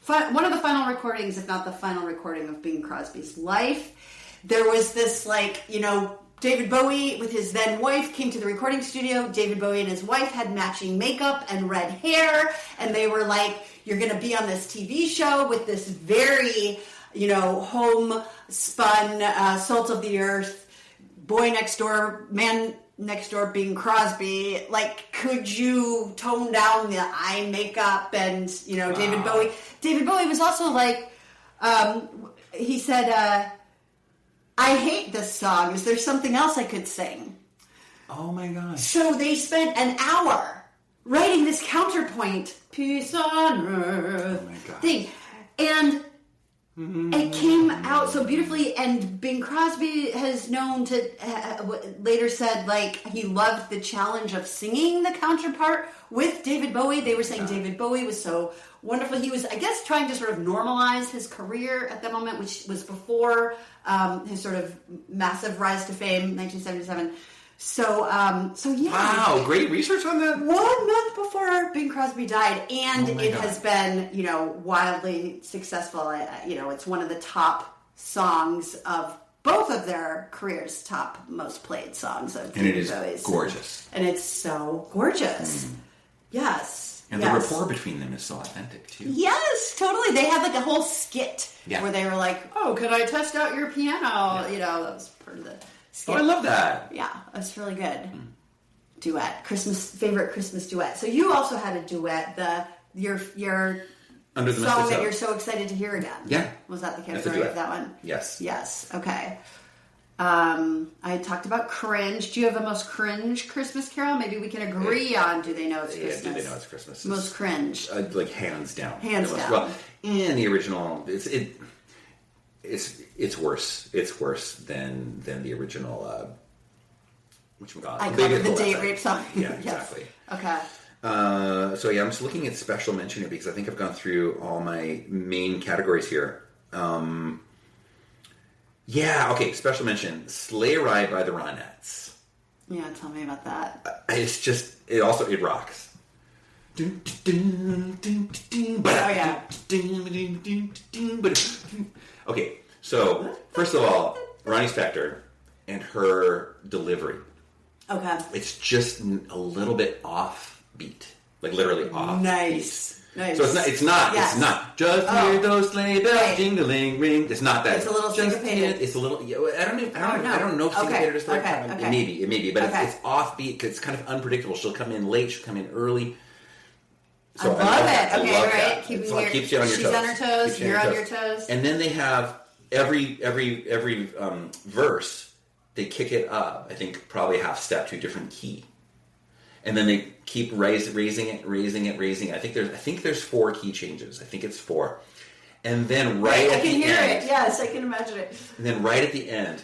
one of the final recordings, if not the final recording of Bing Crosby's life. There was this, David Bowie with his then wife came to the recording studio. David Bowie and his wife had matching makeup and red hair. And they were like, you're going to be on this TV show with this very, homespun, salt of the earth, boy next door, man next door, Bing Crosby. Like, could you tone down the eye makeup? And, David Bowie. David Bowie was also like, he said, I hate this song. Is there something else I could sing? Oh my gosh. So they spent an hour writing this counterpoint, Peace on Earth thing. And it came out so beautifully, and Bing Crosby has known to, later said, he loved the challenge of singing the counterpart with David Bowie. They were saying David Bowie was so wonderful. He was, I guess, trying to sort of normalize his career at that moment, which was before his sort of massive rise to fame, 1977. So yeah. Wow, great research on that. 1 month before Bing Crosby died, and it has been, wildly successful. It's one of the top songs of both of their careers, top most played songs of David Bowie's. And it is gorgeous. And it's so gorgeous. Yes. And the rapport between them is so authentic, too. Yes, totally. They had a whole skit where they were like, oh, could I test out your piano? Yeah. That was part of the skit. Oh, I love that. Yeah, that's really good. Duet. Favorite Christmas duet. So you also had a duet, your Under the song that you're so excited to hear again. Yeah. Was that the category of that one? Yes. Yes, okay. I talked about cringe. Do you have a most cringe Christmas carol? Maybe we can agree on Do They Know It's Christmas? Yeah, Do They Know It's Christmas? Most cringe. Like hands down. Hands down. Well, and the original, it's worse. It's worse than the original. Whatchamacallit? I covered the date rape song. Yeah, exactly. Okay. So yeah, I'm just looking at special mention here because I think I've gone through all my main categories here. Yeah, okay, special mention. Sleigh Ride by the Ronettes. Yeah, tell me about that. It's just, it rocks. Oh, yeah. Okay, so, first of all, Ronnie Spector and her delivery. Okay. It's just a little bit offbeat. Like, literally off. Nice. Nice. So it's not just hear those sleigh bells Right. jingling ring. It's not that. It's a little syncopated. It's a little. I don't know if syncopated is the right term. Okay. It may be, but it's offbeat because it's kind of unpredictable. She'll come in late. She'll come in early. So I love it. Okay, love right. Keeps you on your toes. She's on her toes. You're on your toes. And then they have every verse. They kick it up. I think probably half step to a different key. And then they keep raising it. I think there's 4 key changes. I think it's 4. And then right at the end. I can hear it. Yes, I can imagine it. And then right at the end.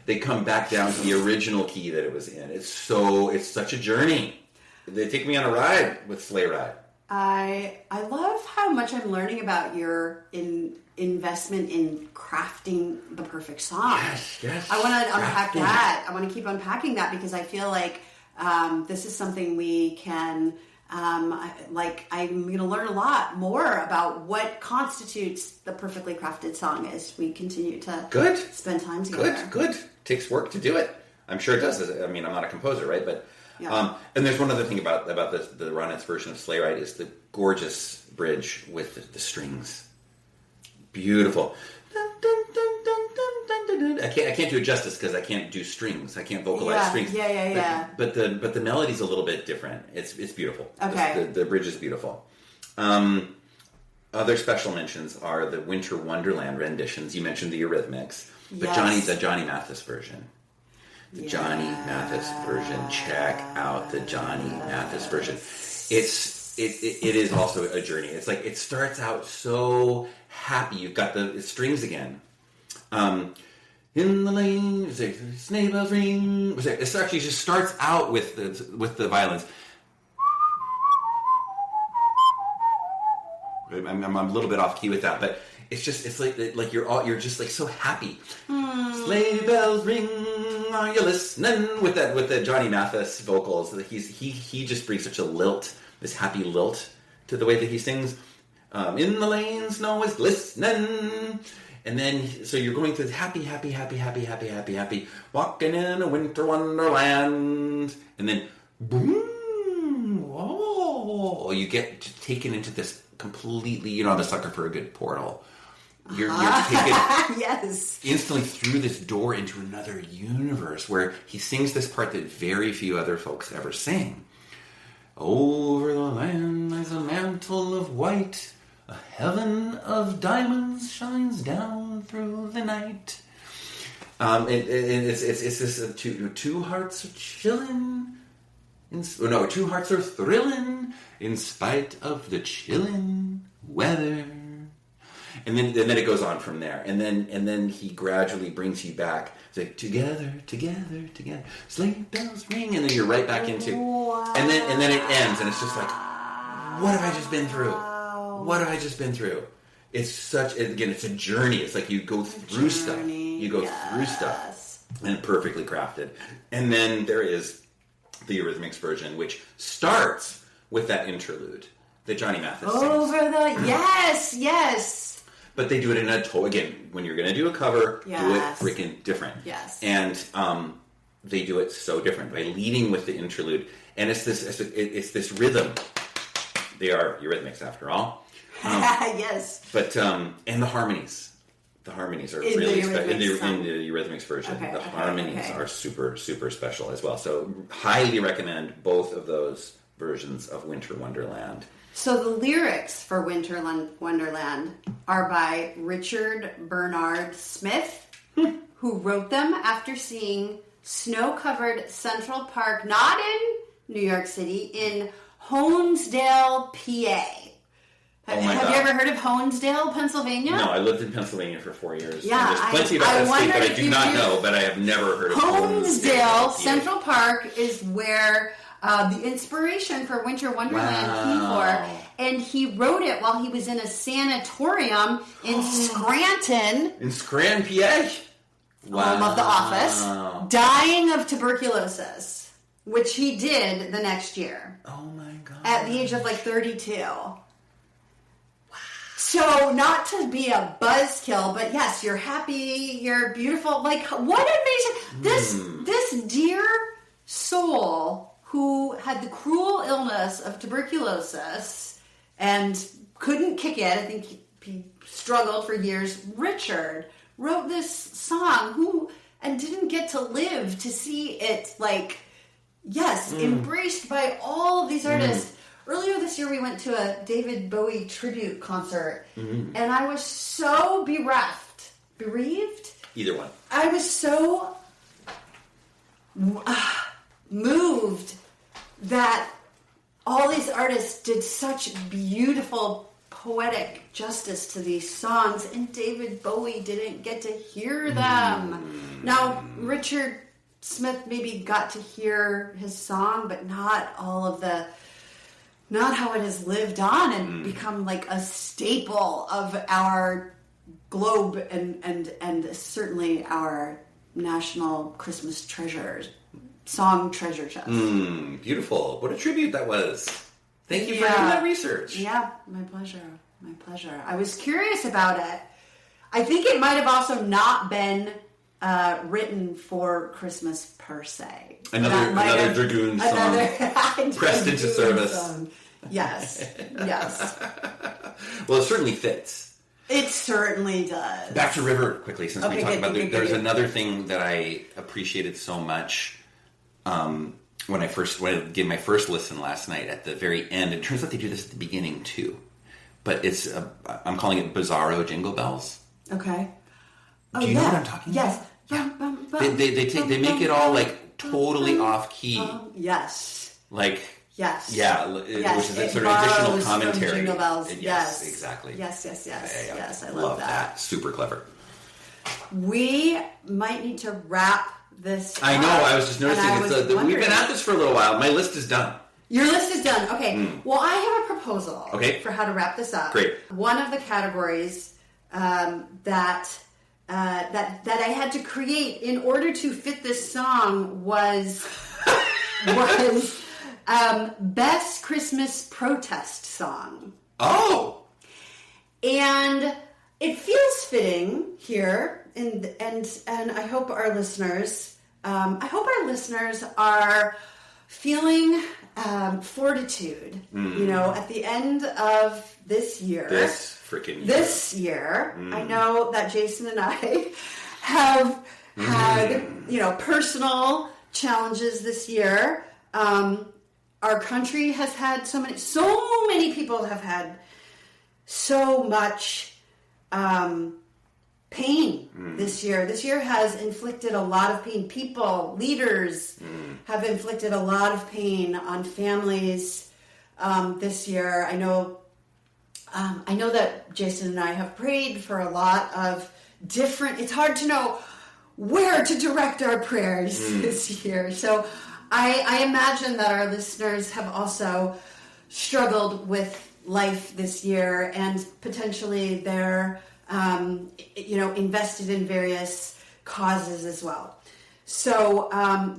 They come back down to the original key that it was in. It's such a journey. They take me on a ride with Sleigh Ride. I love how much I'm learning about your investment in crafting the perfect song. Yes. I want to unpack that. I want to keep unpacking that because I feel like this is something we can. I'm going to learn a lot more about what constitutes the perfectly crafted song as we continue to spend time together. Good. Takes work to do it. I'm sure it does. I mean, I'm not a composer, right? But and there's one other thing about the Ronettes version of Sleigh Ride is the gorgeous bridge with the strings. Beautiful. I can't do it justice because I can't do strings. I can't vocalize strings. Yeah. But the melody's a little bit different. It's beautiful. Okay. The bridge is beautiful. Other special mentions are the Winter Wonderland renditions. You mentioned the Eurythmics, but the Johnny Mathis version. The Johnny Mathis version. Check out the Johnny Mathis version. It is also a journey. It's like it starts out so happy. You've got the strings again. In the lane, sleigh bells ring. It actually just starts out with the violins. I'm a little bit off key with that, but it's like you're just like so happy. Sleigh bells ring, are you listening? With the Johnny Mathis vocals, he just brings such a lilt, this happy lilt to the way that he sings. In the lane, snow is glistening. And then, so you're going through happy, walking in a winter wonderland. And then, boom, oh, you get taken into this completely, I'm a sucker for a good portal. You're taken instantly through this door into another universe where he sings this part that very few other folks ever sing. Over the land lies a mantle of white. A heaven of diamonds shines down through the night. It's this two hearts are chilling. Two hearts are thrilling in spite of the chilling weather. And then it goes on from there. And then he gradually brings you back. It's like together, sleigh bells ring, and then you're right back into. And then it ends, and it's just like, what have I just been through? What have I just been through? It's it's a journey. It's like you go through stuff. You go through stuff. And perfectly crafted. And then there is the Eurythmics version, which starts with that interlude that Johnny Mathis sings. Yes. But they do it in again, when you're going to do a cover, do it freaking different. Yes. And they do it so different by leading with the interlude. And it's this rhythm. They are Eurythmics after all. Yes. But and the harmonies, The harmonies are in really the special in Eurythmics the Eurythmics version. Okay, the okay, harmonies okay. are super, super special as well. So highly recommend both of those versions of Winter Wonderland. So the lyrics for Winter Wonderland are by Richard Bernard Smith, who wrote them after seeing snow-covered Central Park, not in New York City, in Honesdale, PA. Oh my Have God. you ever heard of Honesdale, Pennsylvania? No, I lived in Pennsylvania for 4 years. Yeah, and there's plenty about that state wondered that I if do you not knew. know, but I have never heard of Honesdale, PA. Central Park is where the inspiration for Winter Wonderland came for. And he wrote it while he was in a sanatorium in Scranton, In Scranton, PA? home of The Office, dying of tuberculosis, which he did the next year Oh my God. at the age of like 32. So, not to be a buzzkill, but yes, you're happy, you're beautiful. Like, what amazing! This dear soul who had the cruel illness of tuberculosis and couldn't kick it. I think he struggled for years. Richard wrote this song and didn't get to live to see it, like, yes, embraced by all of these artists. Earlier this year, we went to a David Bowie tribute concert, and I was so bereaved? Either one. I was so moved that all these artists did such beautiful, poetic justice to these songs, and David Bowie didn't get to hear them. Now, Richard Smith maybe got to hear his song, but not all of not how it has lived on and become like a staple of our globe and certainly our national Christmas song treasure chest. Beautiful. What a tribute that was. Thank you for Yeah. doing that research. Yeah, my pleasure. I was curious about it. I think it might have also not been written for Christmas per se. Another Dragoon song. Pressed into service. Song. Yes. Well, it certainly fits. It certainly does. Back to River quickly, since we Okay, talked about good. there's another thing that I appreciated so much when I gave my first listen last night at the very end. It turns out they do this at the beginning too, but it's I'm calling it Bizarro Jingle Bells. Okay. Do you know what I'm talking about? Yes. They make it all like totally off key. Yes. Like. Yes. Yeah, Yes. which is a It sort of additional borrows from commentary. Jingle Bells. Yes, exactly. Yes. Yeah. Yes, I love that. Super clever. We might need to wrap this I know. up. I was just noticing we've been at this for a little while. My list is done. Your list is done. Okay. Well, I have a proposal. Okay. For how to wrap this up. Great. One of the categories that I had to create in order to fit this song was best Christmas protest song. Oh. And it feels fitting here, and I hope our listeners, are feeling fortitude. You know, at the end of this year, this year, I know that Jason and I have had personal challenges this year. Our country has had so many people have had so much pain this year. This year has inflicted a lot of pain. People, leaders have inflicted a lot of pain on families this year. I know that Jason and I have prayed for a lot of different. It's hard to know where to direct our prayers this year. So I imagine that our listeners have also struggled with life this year, and potentially they're, invested in various causes as well. So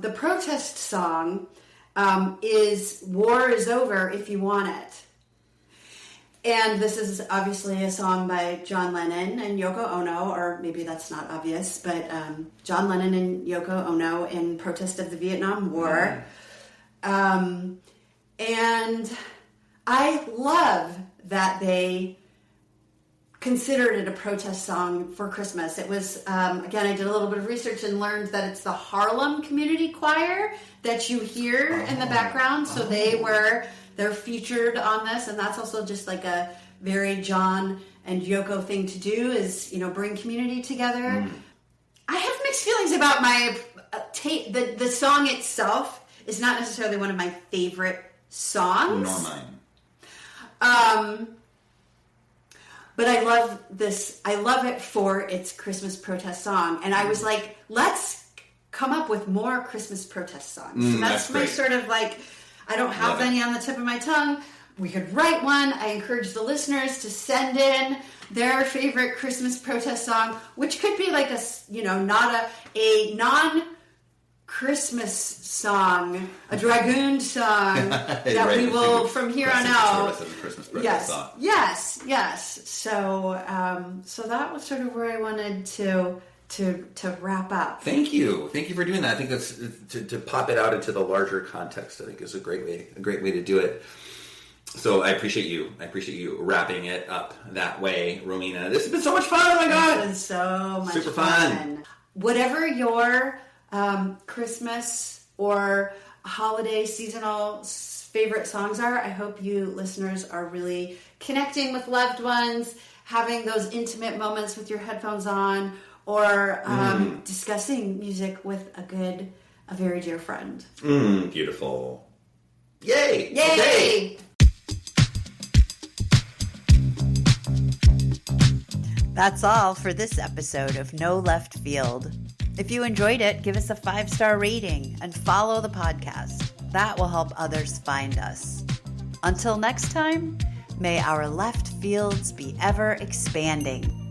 the protest song is "War is Over If You Want It." And this is obviously a song by John Lennon and Yoko Ono, or maybe that's not obvious, but John Lennon and Yoko Ono in protest of the Vietnam War. And I love that they considered it a protest song for Christmas. It was, again, I did a little bit of research and learned that it's the Harlem Community Choir that you hear in the background. So they're featured on this, and that's also just like a very John and Yoko thing to do, is, you know, bring community together. I have mixed feelings about my the song itself is not necessarily one of my favorite songs. Nor mine. But I love this. I love it for its Christmas protest song. And I was like, let's come up with more Christmas protest songs. So that's my sort of like, I don't have any on the tip of my tongue. We could write one. I encourage the listeners to send in their favorite Christmas protest song, which could be like a, you know, not a non-Christmas song, a dragoon song that we will from here on out. Christmas protest song. Yes. So that was sort of where I wanted to wrap up. Thank you for doing that. I think that's to pop it out into the larger context. I think is a great way to do it. So I appreciate you wrapping it up that way, Rowena. This has been so much fun. Oh my God. It's been so much super fun. Whatever your Christmas or holiday seasonal favorite songs are, I hope you listeners are really connecting with loved ones, having those intimate moments with your headphones on, or discussing music with a very dear friend. Beautiful. Yay! Yay! Okay. That's all for this episode of No Left Field. If you enjoyed it, give us a 5-star rating and follow the podcast. That will help others find us. Until next time, may our left fields be ever expanding.